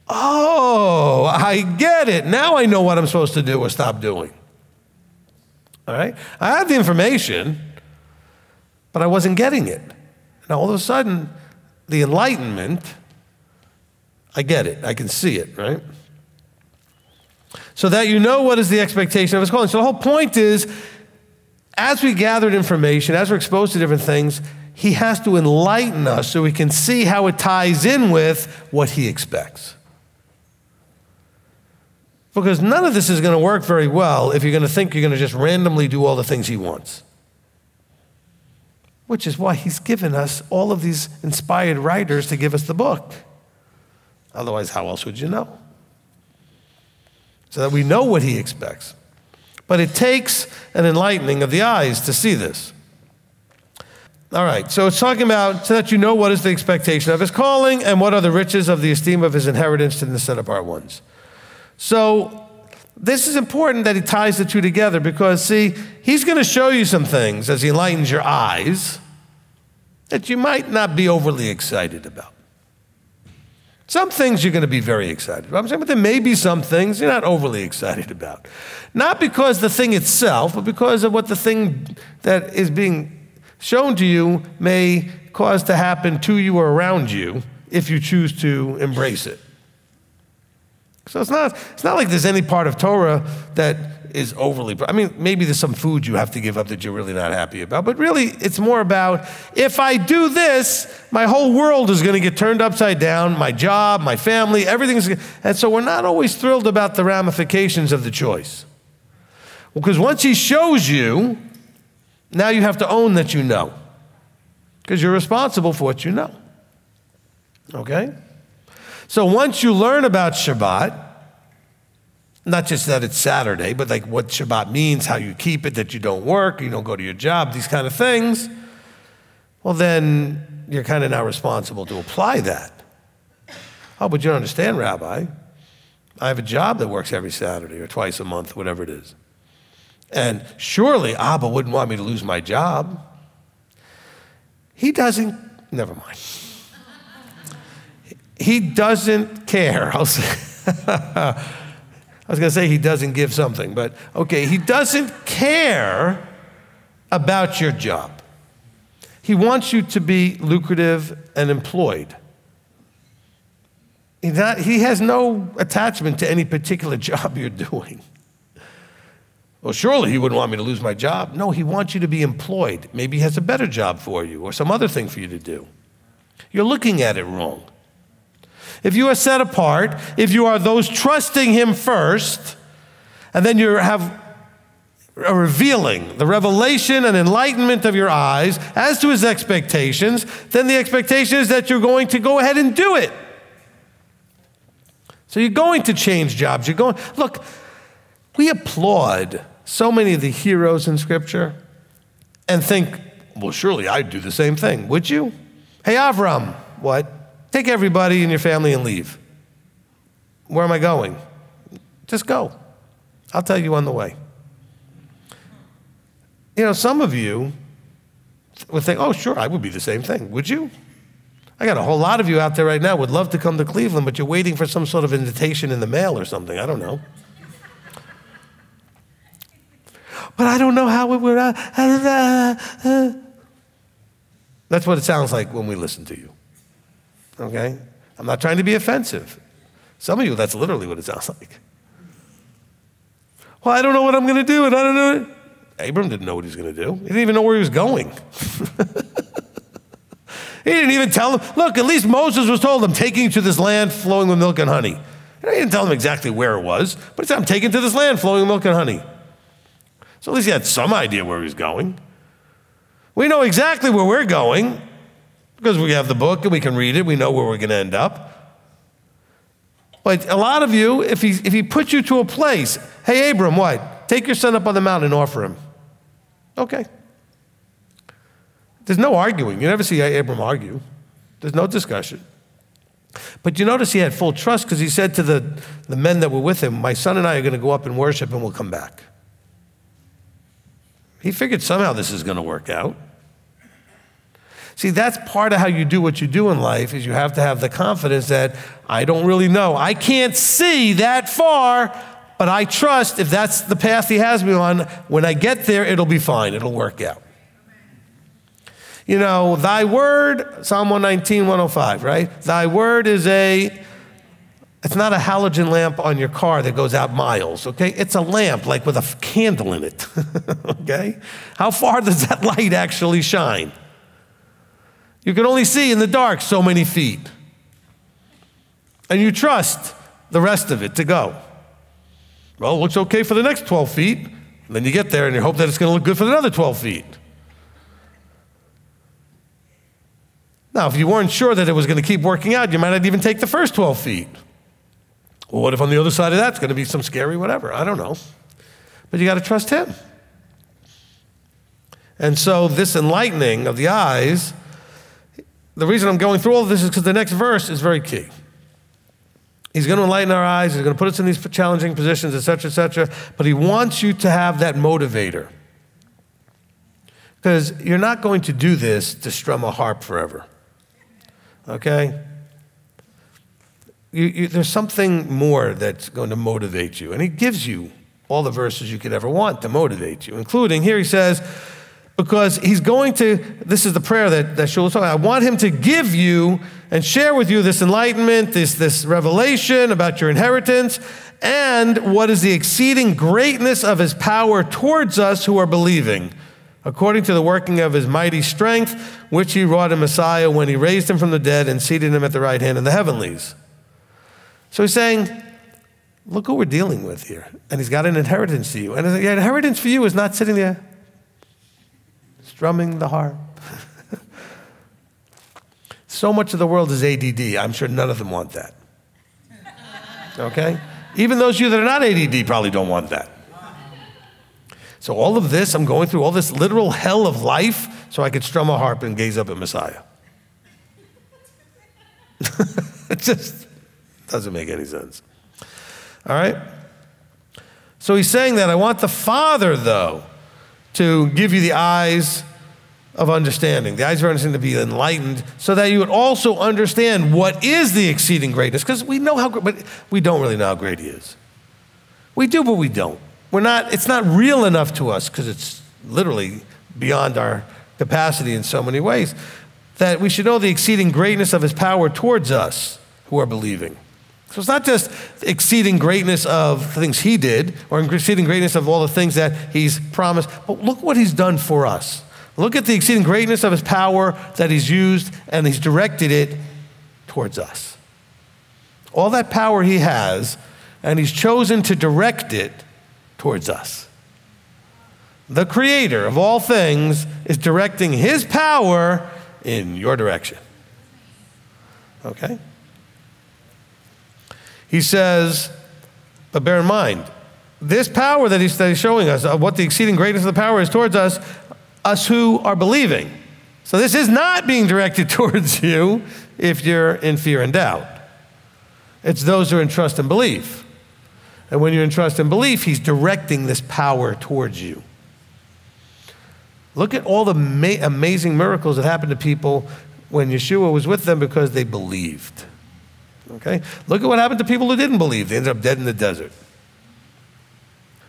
oh, I get it. Now I know what I'm supposed to do or stop doing. All right? I had the information, but I wasn't getting it. Now, all of a sudden, the enlightenment, I get it. I can see it, right? So that you know what is the expectation of his calling. So the whole point is, as we gathered information, as we're exposed to different things, he has to enlighten us so we can see how it ties in with what he expects. Because none of this is going to work very well if you're going to think you're going to just randomly do all the things he wants. Which is why he's given us all of these inspired writers to give us the book. Otherwise, how else would you know? So that we know what he expects. But it takes an enlightening of the eyes to see this. All right, so it's talking about so that you know what is the expectation of his calling and what are the riches of the esteem of his inheritance in the set-apart ones. So this is important that he ties the two together because, see, he's going to show you some things as he enlightens your eyes that you might not be overly excited about. Some things you're going to be very excited about. I'm saying, but there may be some things you're not overly excited about. Not because the thing itself, but because of what the thing that is being shown to you may cause to happen to you or around you if you choose to embrace it. So it's not like there's any part of Torah that is overly, I mean, maybe there's some food you have to give up that you're really not happy about, but really it's more about, if I do this, my whole world is going to get turned upside down, my job, my family, everything's, and so we're not always thrilled about the ramifications of the choice. Because once he shows you, now you have to own that you know, because you're responsible for what you know. Okay? So once you learn about Shabbat, not just that it's Saturday, but like what Shabbat means, how you keep it, that you don't work, you don't go to your job, these kind of things, well, then you're kind of now responsible to apply that. Oh, but you don't understand, Rabbi. I have a job that works every Saturday or twice a month, whatever it is. And surely Abba wouldn't want me to lose my job. He doesn't, never mind. He doesn't care. I was going to say he doesn't give something, but okay, he doesn't care about your job. He wants you to be lucrative and employed. He has no attachment to any particular job you're doing. Well, surely he wouldn't want me to lose my job. No, he wants you to be employed. Maybe he has a better job for you or some other thing for you to do. You're looking at it wrong. If you are set apart, if you are those trusting him first, and then you have a revealing, the revelation and enlightenment of your eyes as to his expectations, then the expectation is that you're going to go ahead and do it. So you're going to change jobs. You're going, look, we applaud so many of the heroes in Scripture and think, well, surely I'd do the same thing. Would you? Hey, Avram, what? Take everybody in your family and leave. Where am I going? Just go. I'll tell you on the way. You know, some of you would think, oh, sure, I would be the same thing. Would you? I got a whole lot of you out there right now would love to come to Cleveland, but you're waiting for some sort of invitation in the mail or something. I don't know. But I don't know how it would. That's what it sounds like when we listen to you. Okay? I'm not trying to be offensive. Some of you, that's literally what it sounds like. Well, I don't know what I'm going to do, and I don't know. Abram didn't know what he was going to do. He didn't even know where he was going. He didn't even tell him. Look, at least Moses was told, I'm taking you to this land flowing with milk and honey. He didn't tell him exactly where it was, but he said, I'm taking you to this land flowing with milk and honey. So at least he had some idea where he was going. We know exactly where we're going because we have the book and we can read it. We know where we're going to end up. But a lot of you, if he puts you to a place, hey, Abram, what? Take your son up on the mountain and offer him. Okay. There's no arguing. You never see Abram argue. There's no discussion. But you notice he had full trust because he said to the men that were with him, my son and I are going to go up and worship and we'll come back. He figured somehow this is going to work out. See, that's part of how you do what you do in life is you have to have the confidence that I don't really know. I can't see that far, but I trust if that's the path he has me on, when I get there, it'll be fine. It'll work out. You know, thy word, Psalm 119, 105, right? Thy word is it's not a halogen lamp on your car that goes out miles, okay? It's a lamp, like with a candle in it, okay? How far does that light actually shine? You can only see in the dark so many feet. And you trust the rest of it to go. Well, it looks okay for the next 12 feet. And then you get there and you hope that it's going to look good for another 12 feet. Now, if you weren't sure that it was going to keep working out, you might not even take the first 12 feet. Well, what if on the other side of that's going to be some scary whatever? I don't know. But you got to trust him. And so this enlightening of the eyes, the reason I'm going through all of this is because the next verse is very key. He's going to enlighten our eyes. He's going to put us in these challenging positions, et cetera, but he wants you to have that motivator. Because you're not going to do this to strum a harp forever. Okay? There's something more that's going to motivate you. And he gives you all the verses you could ever want to motivate you, including here he says, because he's going to, this is the prayer that Shul was talking about, I want him to give you and share with you this enlightenment, this revelation about your inheritance, and what is the exceeding greatness of his power towards us who are believing, according to the working of his mighty strength, which he wrought in Messiah when he raised him from the dead and seated him at the right hand in the heavenlies. So he's saying, look who we're dealing with here. And he's got an inheritance to you. And the inheritance for you is not sitting there strumming the harp. So much of the world is ADD. I'm sure none of them want that. Okay? Even those of you that are not ADD probably don't want that. So all of this, I'm going through all this literal hell of life so I could strum a harp and gaze up at Messiah. It just doesn't make any sense. All right? So he's saying that I want the Father, though, to give you the eyes of understanding, the eyes of understanding to be enlightened, so that you would also understand what is the exceeding greatness, because we know how great, but we don't really know how great he is. We do, but we don't. It's not real enough to us, because it's literally beyond our capacity in so many ways, that we should know the exceeding greatness of his power towards us who are believing. So it's not just exceeding greatness of things he did, or exceeding greatness of all the things that he's promised, but look what he's done for us. Look at the exceeding greatness of his power that he's used, and he's directed it towards us. All that power he has, and he's chosen to direct it towards us. The creator of all things is directing his power in your direction. Okay? He says, but bear in mind, this power that he's showing us, of what the exceeding greatness of the power is towards us who are believing. So this is not being directed towards you if you're in fear and doubt. It's those who are in trust and belief. And when you're in trust and belief, he's directing this power towards you. Look at all the amazing miracles that happen to people when Yeshua was with them because they believed. Okay? Look at what happened to people who didn't believe. They ended up dead in the desert.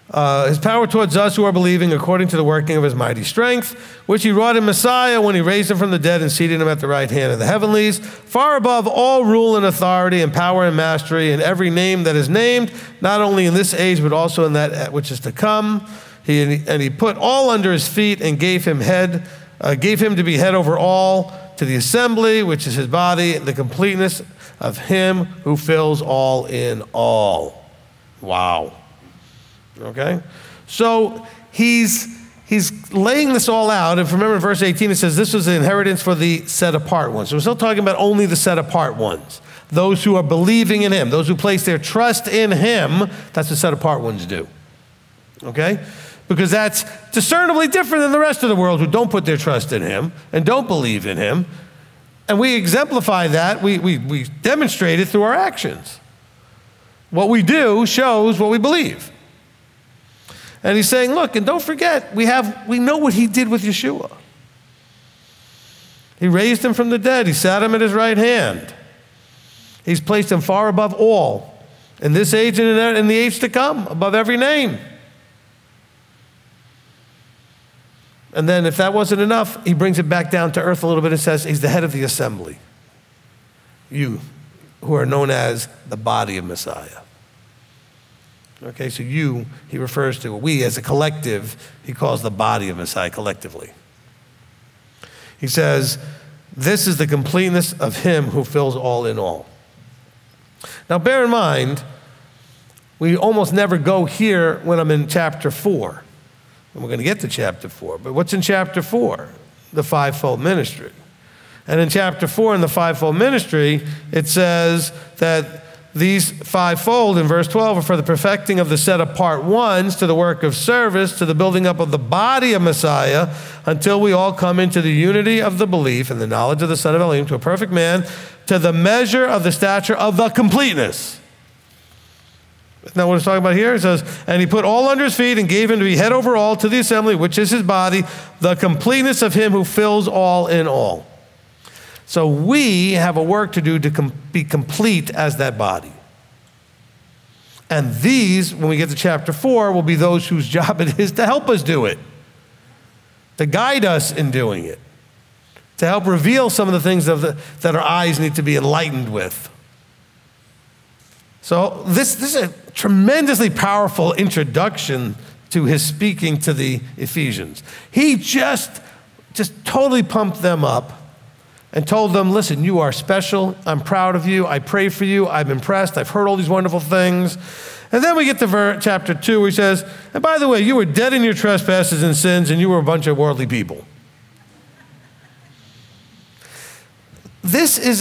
His power towards us who are believing according to the working of his mighty strength, which he wrought in Messiah when he raised him from the dead and seated him at the right hand of the heavenlies, far above all rule and authority and power and mastery and every name that is named, not only in this age but also in that which is to come. He put all under his feet and gave him to be head over all, to the assembly, which is his body, the completeness of him who fills all in all. Wow. Okay? So he's laying this all out. And remember in verse 18 it says this was the inheritance for the set-apart ones. So we're still talking about only the set-apart ones. Those who are believing in him. Those who place their trust in him. That's what set-apart ones do. Okay? Because that's discernibly different than the rest of the world who don't put their trust in him and don't believe in him. And we exemplify that. We demonstrate it through our actions. What we do shows what we believe. And he's saying, look, and don't forget, we know what he did with Yeshua. He raised him from the dead. He sat him at his right hand. He's placed him far above all, in this age and in the age to come, above every name. And then if that wasn't enough, he brings it back down to earth a little bit and says, he's the head of the assembly. You, who are known as the body of Messiah. Okay, so you, he refers to, we as a collective, he calls the body of Messiah collectively. He says, this is the completeness of him who fills all in all. Now bear in mind, we almost never go here when I'm in chapter 4. And we're going to get to chapter 4. But what's in chapter 4? The fivefold ministry. And in chapter 4 in the fivefold ministry, it says that these fivefold, in verse 12, are for the perfecting of the set-apart ones, to the work of service, to the building up of the body of Messiah, until we all come into the unity of the belief and the knowledge of the Son of Elohim, to a perfect man, to the measure of the stature of the completeness. Isn't that what it's talking about here? It says, and he put all under his feet and gave him to be head over all, to the assembly, which is his body, the completeness of him who fills all in all. So we have a work to do to be complete as that body. And these, when we get to chapter 4, will be those whose job it is to help us do it, to guide us in doing it, to help reveal some of the things that our eyes need to be enlightened with. So this is a tremendously powerful introduction to his speaking to the Ephesians. He just totally pumped them up and told them, listen, you are special. I'm proud of you. I pray for you. I'm impressed. I've heard all these wonderful things. And then we get to chapter 2 where he says, and by the way, you were dead in your trespasses and sins, and you were a bunch of worldly people. This is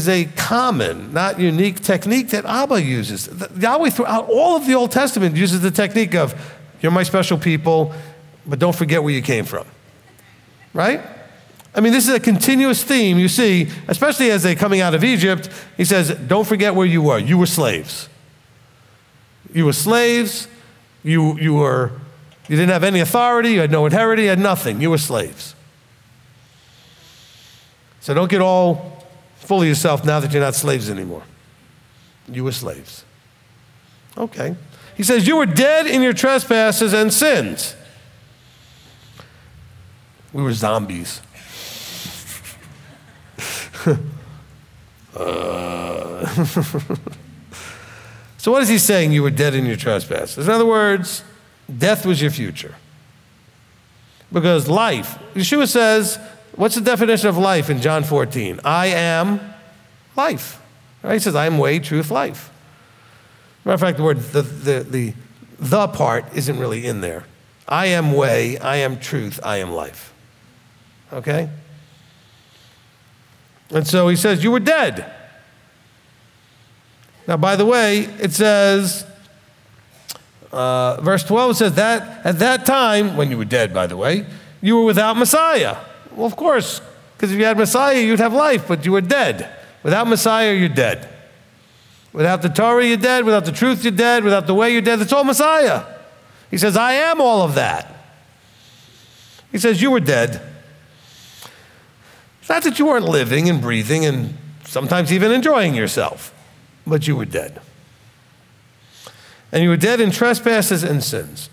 a common, not unique technique that Abba uses. Yahweh throughout all of the Old Testament uses the technique of, you're my special people, but don't forget where you came from. Right? I mean, this is a continuous theme you see, especially as they're coming out of Egypt. He says, don't forget where you were. You were slaves. You were slaves. You didn't have any authority. You had no inheritance. You had nothing. You were slaves. So don't get all full of yourself now that you're not slaves anymore. You were slaves. Okay. He says, you were dead in your trespasses and sins. We were zombies. So what is he saying? You were dead in your trespasses. In other words, death was your future. Because life, Yeshua says, what's the definition of life in John 14? I am life. Right? He says, I am way, truth, life. Matter of fact, the word, the part isn't really in there. I am way, I am truth, I am life. Okay? And so he says, you were dead. Now, by the way, it says, verse 12 says that at that time, when you were dead, by the way, you were without Messiah. Well, of course, because if you had Messiah, you'd have life, but you were dead. Without Messiah, you're dead. Without the Torah, you're dead. Without the truth, you're dead. Without the way, you're dead. It's all Messiah. He says, I am all of that. He says, you were dead. It's not that you weren't living and breathing and sometimes even enjoying yourself, but you were dead. And you were dead in trespasses and sins.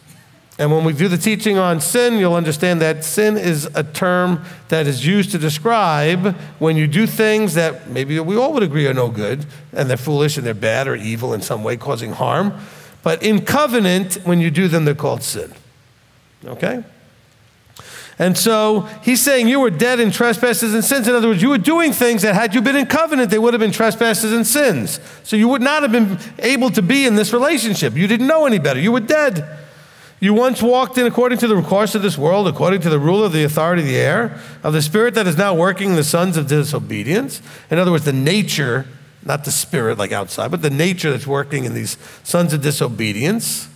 And when we do the teaching on sin, you'll understand that sin is a term that is used to describe when you do things that maybe we all would agree are no good, and they're foolish and they're bad or evil in some way, causing harm. But in covenant, when you do them, they're called sin. Okay? And so he's saying you were dead in trespasses and sins. In other words, you were doing things that had you been in covenant, they would have been trespasses and sins. So you would not have been able to be in this relationship. You didn't know any better. You were dead. You once walked in according to the course of this world, according to the rule of the authority of the air, of the spirit that is now working in the sons of disobedience. In other words, the nature, not the spirit like outside, but the nature that's working in these sons of disobedience.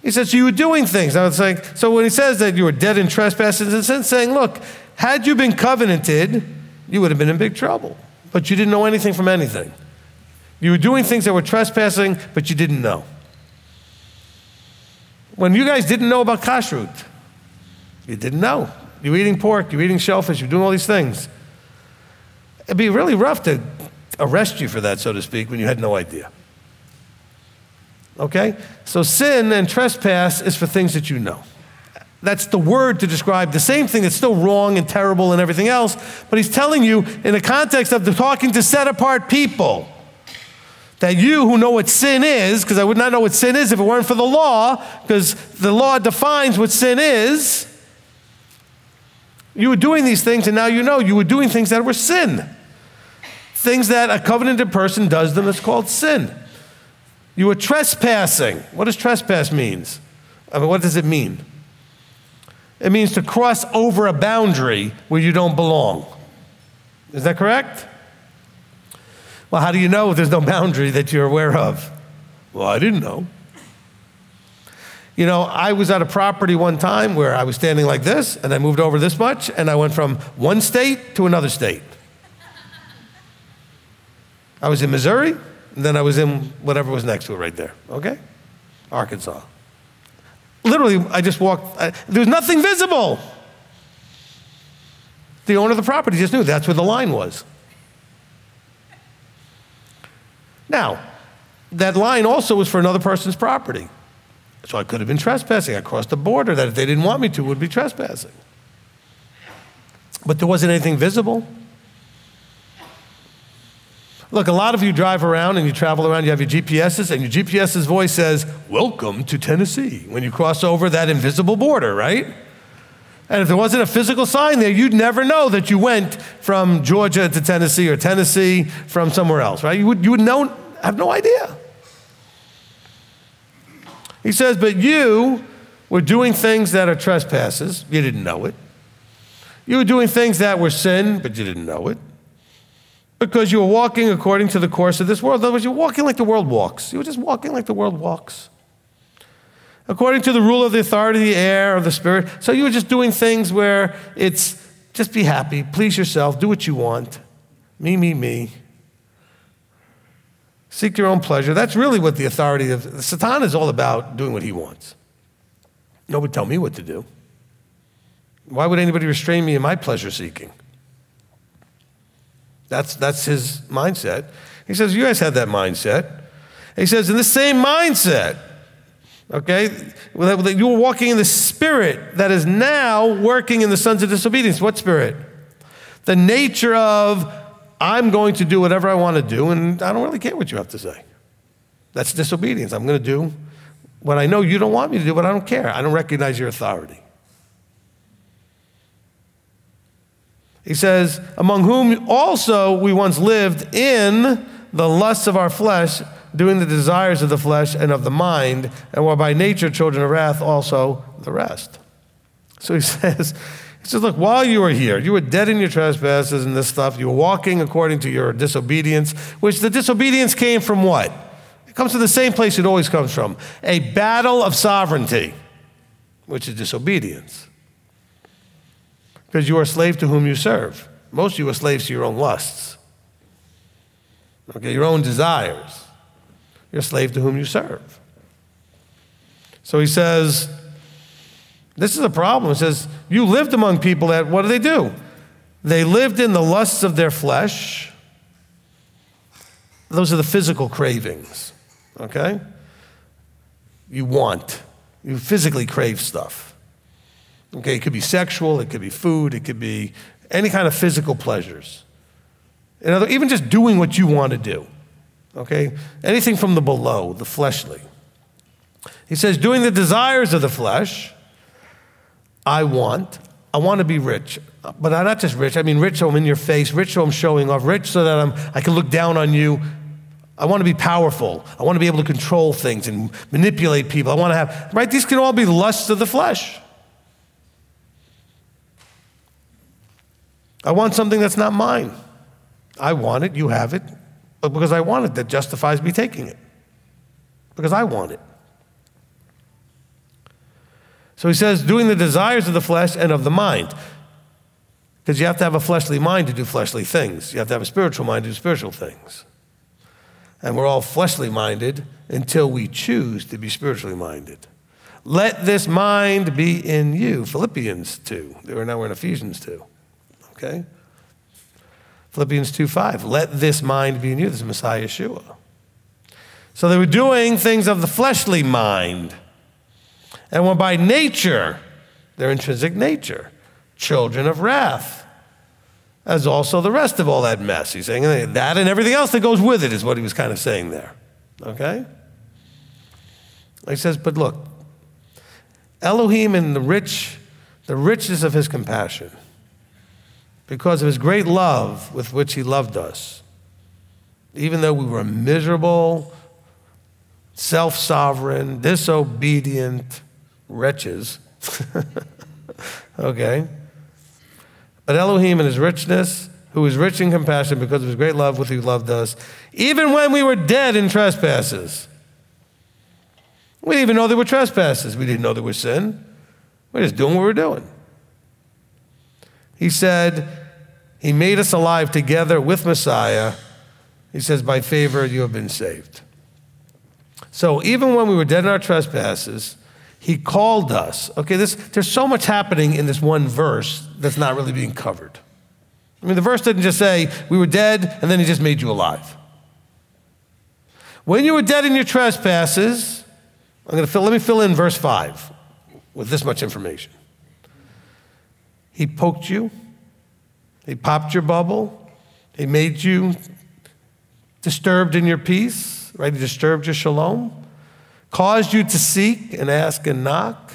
He says, so you were doing things. I was saying, so when he says that you were dead in trespasses and sins, saying, look, had you been covenanted, you would have been in big trouble. But you didn't know anything from anything. You were doing things that were trespassing, but you didn't know. When you guys didn't know about kashrut, you didn't know. You were eating pork, you were eating shellfish, you were doing all these things. It'd be really rough to arrest you for that, so to speak, when you had no idea. Okay? So sin and trespass is for things that you know. That's the word to describe the same thing that's still wrong and terrible and everything else, but he's telling you in the context of talking to set-apart people, that you who know what sin is, because I would not know what sin is if it weren't for the law, because the law defines what sin is. You were doing these things, and now you know you were doing things that were sin. Things that a covenanted person does them, it's called sin. You were trespassing. What does trespass mean? I mean, what does it mean? It means to cross over a boundary where you don't belong. Is that correct? Well, how do you know if there's no boundary that you're aware of? Well, I didn't know. You know, I was at a property one time where I was standing like this, and I moved over this much, and I went from one state to another state. I was in Missouri, and then I was in whatever was next to it right there, okay? Arkansas. Literally, I just walked, there was nothing visible. The owner of the property just knew that's where the line was. Now, that line also was for another person's property. So I could have been trespassing. I crossed the border that if they didn't want me to, would be trespassing. But there wasn't anything visible. Look, a lot of you drive around and you travel around, you have your GPSs, and your GPS's voice says, "Welcome to Tennessee," when you cross over that invisible border, right? And if there wasn't a physical sign there, you'd never know that you went from Georgia to Tennessee or Tennessee from somewhere else, right? You would have no idea. He says, but you were doing things that are trespasses. You didn't know it. You were doing things that were sin, but you didn't know it. Because you were walking according to the course of this world. In other words, you were walking like the world walks. You were just walking like the world walks. According to the rule of the authority of the air, of the spirit. So you were just doing things where it's just be happy, please yourself, do what you want. Me, me, me. Seek your own pleasure. That's really what the authority of Satan is all about, doing what he wants. Nobody tell me what to do. Why would anybody restrain me in my pleasure seeking? That's his mindset. He says, you guys have that mindset. He says, in the same mindset, okay, you were walking in the spirit that is now working in the sons of disobedience. What spirit? The nature of, I'm going to do whatever I want to do, and I don't really care what you have to say. That's disobedience. I'm going to do what I know you don't want me to do, but I don't care. I don't recognize your authority. He says, among whom also we once lived in the lusts of our flesh, doing the desires of the flesh and of the mind, and were by nature children of wrath, also the rest. So he says, look, while you were here, you were dead in your trespasses and this stuff. You were walking according to your disobedience, which the disobedience came from what? It comes from the same place it always comes from. A battle of sovereignty, which is disobedience. Because you are a slave to whom you serve. Most of you are slaves to your own lusts. Okay, your own desires. You're a slave to whom you serve. So he says, this is a problem. He says, you lived among people that, what do? They lived in the lusts of their flesh. Those are the physical cravings, okay? You physically crave stuff. Okay, it could be sexual, it could be food, it could be any kind of physical pleasures. Even just doing what you want to do, okay? Anything from the below, the fleshly. He says, doing the desires of the flesh, I want to be rich. But I'm not just rich, I mean rich so I'm in your face, rich so I'm showing off, rich so that I can look down on you. I want to be powerful. I want to be able to control things and manipulate people. I want to have, right? These can all be lusts of the flesh. I want something that's not mine. I want it, you have it, but because I want it, that justifies me taking it. Because I want it. So he says, doing the desires of the flesh and of the mind. Because you have to have a fleshly mind to do fleshly things. You have to have a spiritual mind to do spiritual things. And we're all fleshly minded until we choose to be spiritually minded. Let this mind be in you. Philippians 2. Now we're in Ephesians 2. Okay? Philippians 2:5. Let this mind be in you. This is Messiah Yeshua. So they were doing things of the fleshly mind. And were by nature, their intrinsic nature, children of wrath, as also the rest of all that mess. He's saying that and everything else that goes with it is what he was kind of saying there. Okay? He says, but look, Elohim in the richness of his compassion, because of his great love with which he loved us, even though we were miserable, self-sovereign, disobedient wretches, okay? But Elohim in his richness, who is rich in compassion because of his great love with which he loved us, even when we were dead in trespasses. We didn't even know there were trespasses. We didn't know there was sin. We're just doing what we're doing. He said, he made us alive together with Messiah. He says, by favor you have been saved. So even when we were dead in our trespasses, he called us. Okay, there's so much happening in this one verse that's not really being covered. I mean, the verse didn't just say, we were dead, and then he just made you alive. When you were dead in your trespasses, let me fill in verse 5 with this much information. He poked you. He popped your bubble. He made you disturbed in your peace, right? He disturbed your shalom. Caused you to seek and ask and knock.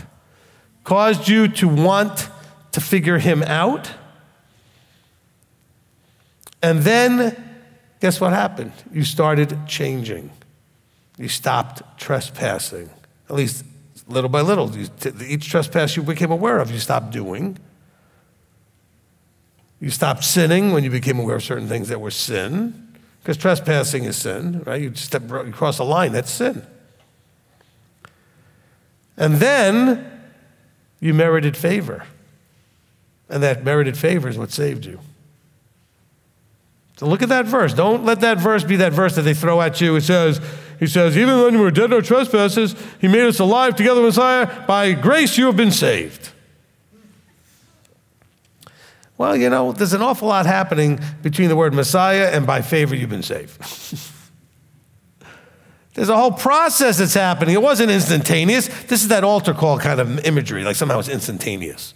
Caused you to want to figure him out. And then, guess what happened? You started changing. You stopped trespassing. At least little by little. Each trespass you became aware of, you stopped doing. You stopped sinning when you became aware of certain things that were sin. Because trespassing is sin, right? You cross a line, that's sin. And then you merited favor. And that merited favor is what saved you. So look at that verse. Don't let that verse be that verse that they throw at you. He says, even when we were dead in our trespasses, he made us alive together with Messiah. By grace you have been saved. Well, you know, there's an awful lot happening between the word Messiah and by favor you've been saved. There's a whole process that's happening. It wasn't instantaneous. This is that altar call kind of imagery, like somehow it's instantaneous.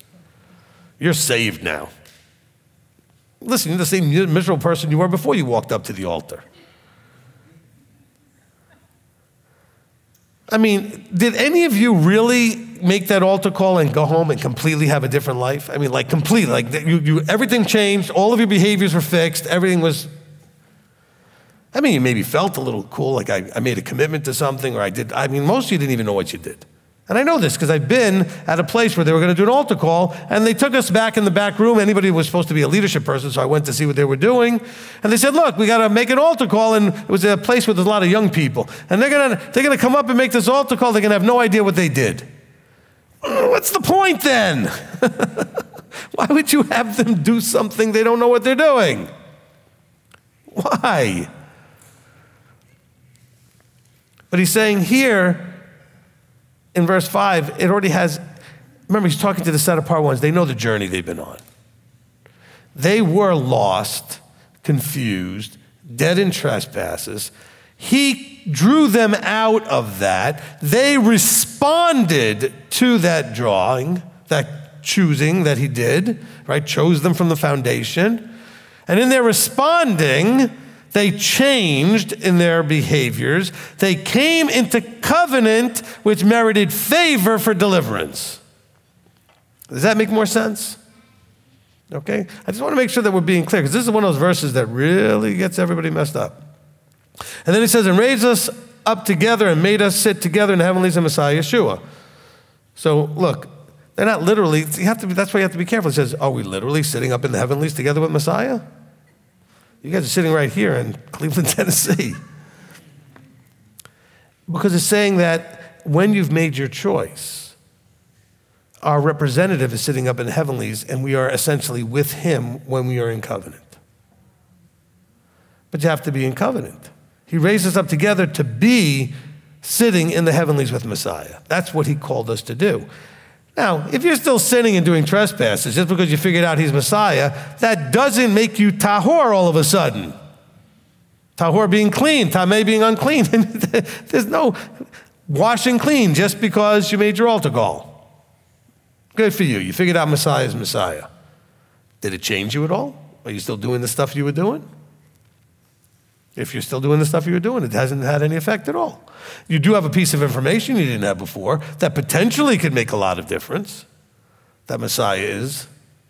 You're saved now. Listen, you're the same miserable person you were before you walked up to the altar. I mean, did any of you really make that altar call and go home and completely have a different life? I mean, like completely, like everything changed, all of your behaviors were fixed, everything was, I mean, you maybe felt a little cool, like I made a commitment to something, or most of you didn't even know what you did. And I know this because I've been at a place where they were going to do an altar call, and they took us back in the back room. Anybody who was supposed to be a leadership person, so I went to see what they were doing. And they said, look, we got to make an altar call, and it was a place where there's a lot of young people. And they're going to come up and make this altar call. They're going to have no idea what they did. What's the point then? Why would you have them do something they don't know what they're doing? Why? But he's saying here, in verse 5, it already has, remember he's talking to the set-apart ones. They know the journey they've been on. They were lost, confused, dead in trespasses. He drew them out of that. They responded to that drawing, that choosing that he did, right? Chose them from the foundation. And in their responding, they changed in their behaviors. They came into covenant, which merited favor for deliverance. Does that make more sense? Okay? I just want to make sure that we're being clear, because this is one of those verses that really gets everybody messed up. And then he says, and raised us up together and made us sit together in the heavenlies in Messiah Yeshua. So look, they're not literally, that's why you have to be careful. It says, are we literally sitting up in the heavenlies together with Messiah? You guys are sitting right here in Cleveland, Tennessee. Because it's saying that when you've made your choice, our representative is sitting up in the heavenlies, and we are essentially with him when we are in covenant. But you have to be in covenant. He raised us up together to be sitting in the heavenlies with Messiah. That's what he called us to do. Now, if you're still sinning and doing trespasses just because you figured out he's Messiah, that doesn't make you tahor all of a sudden. Tahor being clean, tameh being unclean. There's no washing clean just because you made your altar call. Good for you. You figured out Messiah is Messiah. Did it change you at all? Are you still doing the stuff you were doing? If you're still doing the stuff you were doing, it hasn't had any effect at all. You do have a piece of information you didn't have before that potentially could make a lot of difference. That Messiah is,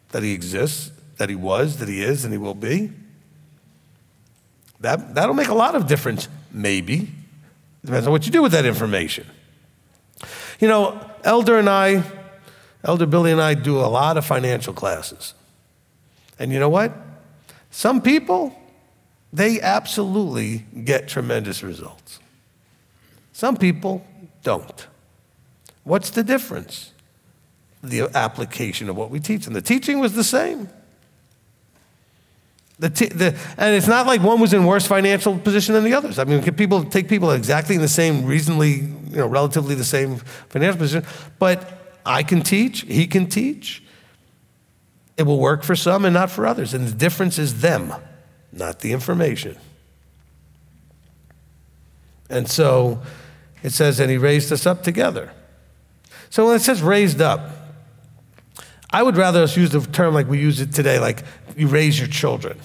that he exists, that he was, that he is, and he will be. That'll make a lot of difference, maybe. Depends on what you do with that information. You know, Elder Billy and I do a lot of financial classes. And you know what? Some people, they absolutely get tremendous results. Some people don't. What's the difference? The application of what we teach them. The teaching was the same. And it's not like one was in worse financial position than the others. I mean, people take people exactly in the same, reasonably, relatively the same financial position. But I can teach, he can teach. It will work for some and not for others. And the difference is them, not the information. And so it says, and he raised us up together. So when it says raised up, I would rather us use the term like we use it today, like you raise your children.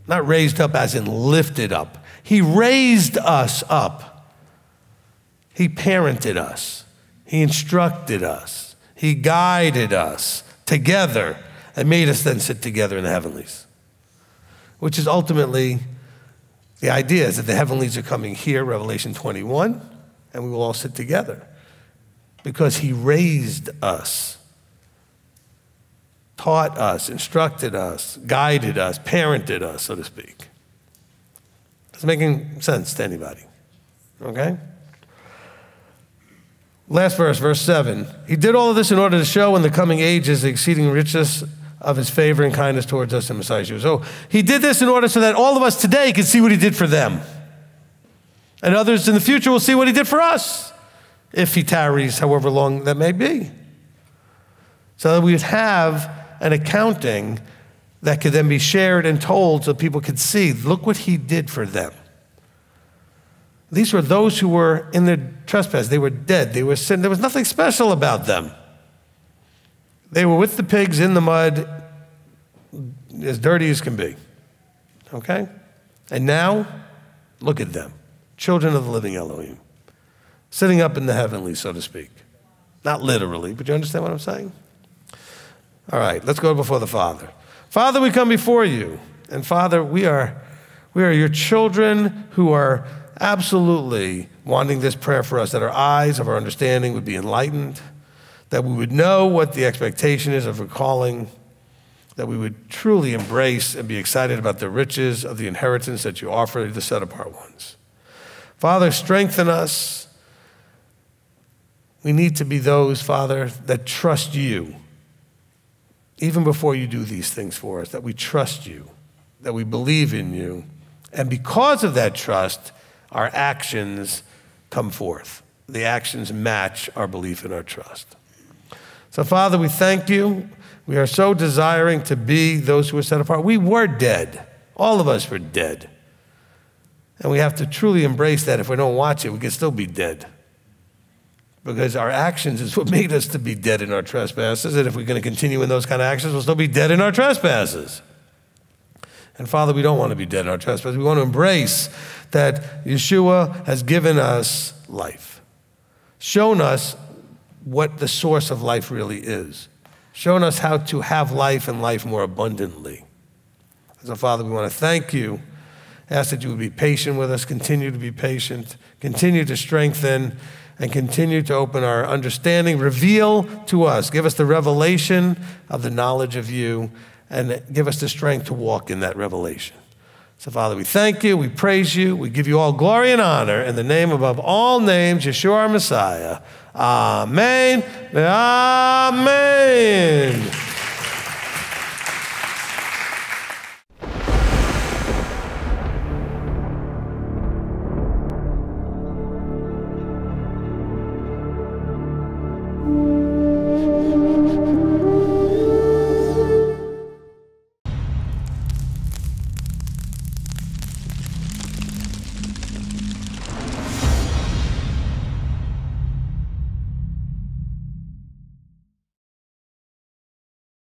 Not raised up as in lifted up. He raised us up. He parented us. He instructed us. He guided us together and made us then sit together in the heavenlies. Which is ultimately, the idea is that the heavenlies are coming here, Revelation 21, and we will all sit together. Because he raised us, taught us, instructed us, guided us, parented us, so to speak. It's making sense to anybody, okay? Last verse, verse 7. He did all of this in order to show in the coming ages the exceeding richness of his favor and kindness towards us in Messiah Yeshua. So he did this in order so that all of us today can see what he did for them. And others in the future will see what he did for us, if he tarries, however long that may be. So that we would have an accounting that could then be shared and told so people could see, look what he did for them. These were those who were in their trespass. They were dead. They were sin. There was nothing special about them. They were with the pigs in the mud, as dirty as can be. Okay? And now, look at them. Children of the living Elohim. Sitting up in the heavenlies, so to speak. Not literally, but you understand what I'm saying? All right, let's go before the Father. Father, we come before you. And Father, we are your children who are absolutely wanting this prayer for us, that our eyes of our understanding would be enlightened, that we would know what the expectation is of our calling, that we would truly embrace and be excited about the riches of the inheritance that you offer to the set-apart ones. Father, strengthen us. We need to be those, Father, that trust you, even before you do these things for us, that we trust you, that we believe in you, and because of that trust, our actions come forth. The actions match our belief and our trust. So, Father, we thank you. We are so desiring to be those who are set apart. We were dead. All of us were dead. And we have to truly embrace that. If we don't watch it, we can still be dead. Because our actions is what made us to be dead in our trespasses. And if we're going to continue in those kind of actions, we'll still be dead in our trespasses. And Father, we don't want to be dead in our trespasses. We want to embrace that Yeshua has given us life, shown us what the source of life really is, shown us how to have life and life more abundantly. So Father, we want to thank you. Ask that you would be patient with us, continue to be patient, continue to strengthen, and continue to open our understanding. Reveal to us, give us the revelation of the knowledge of you, and give us the strength to walk in that revelation. So Father, we thank you, we praise you, we give you all glory and honor in the name above all names, Yeshua our Messiah. Amen. Amen.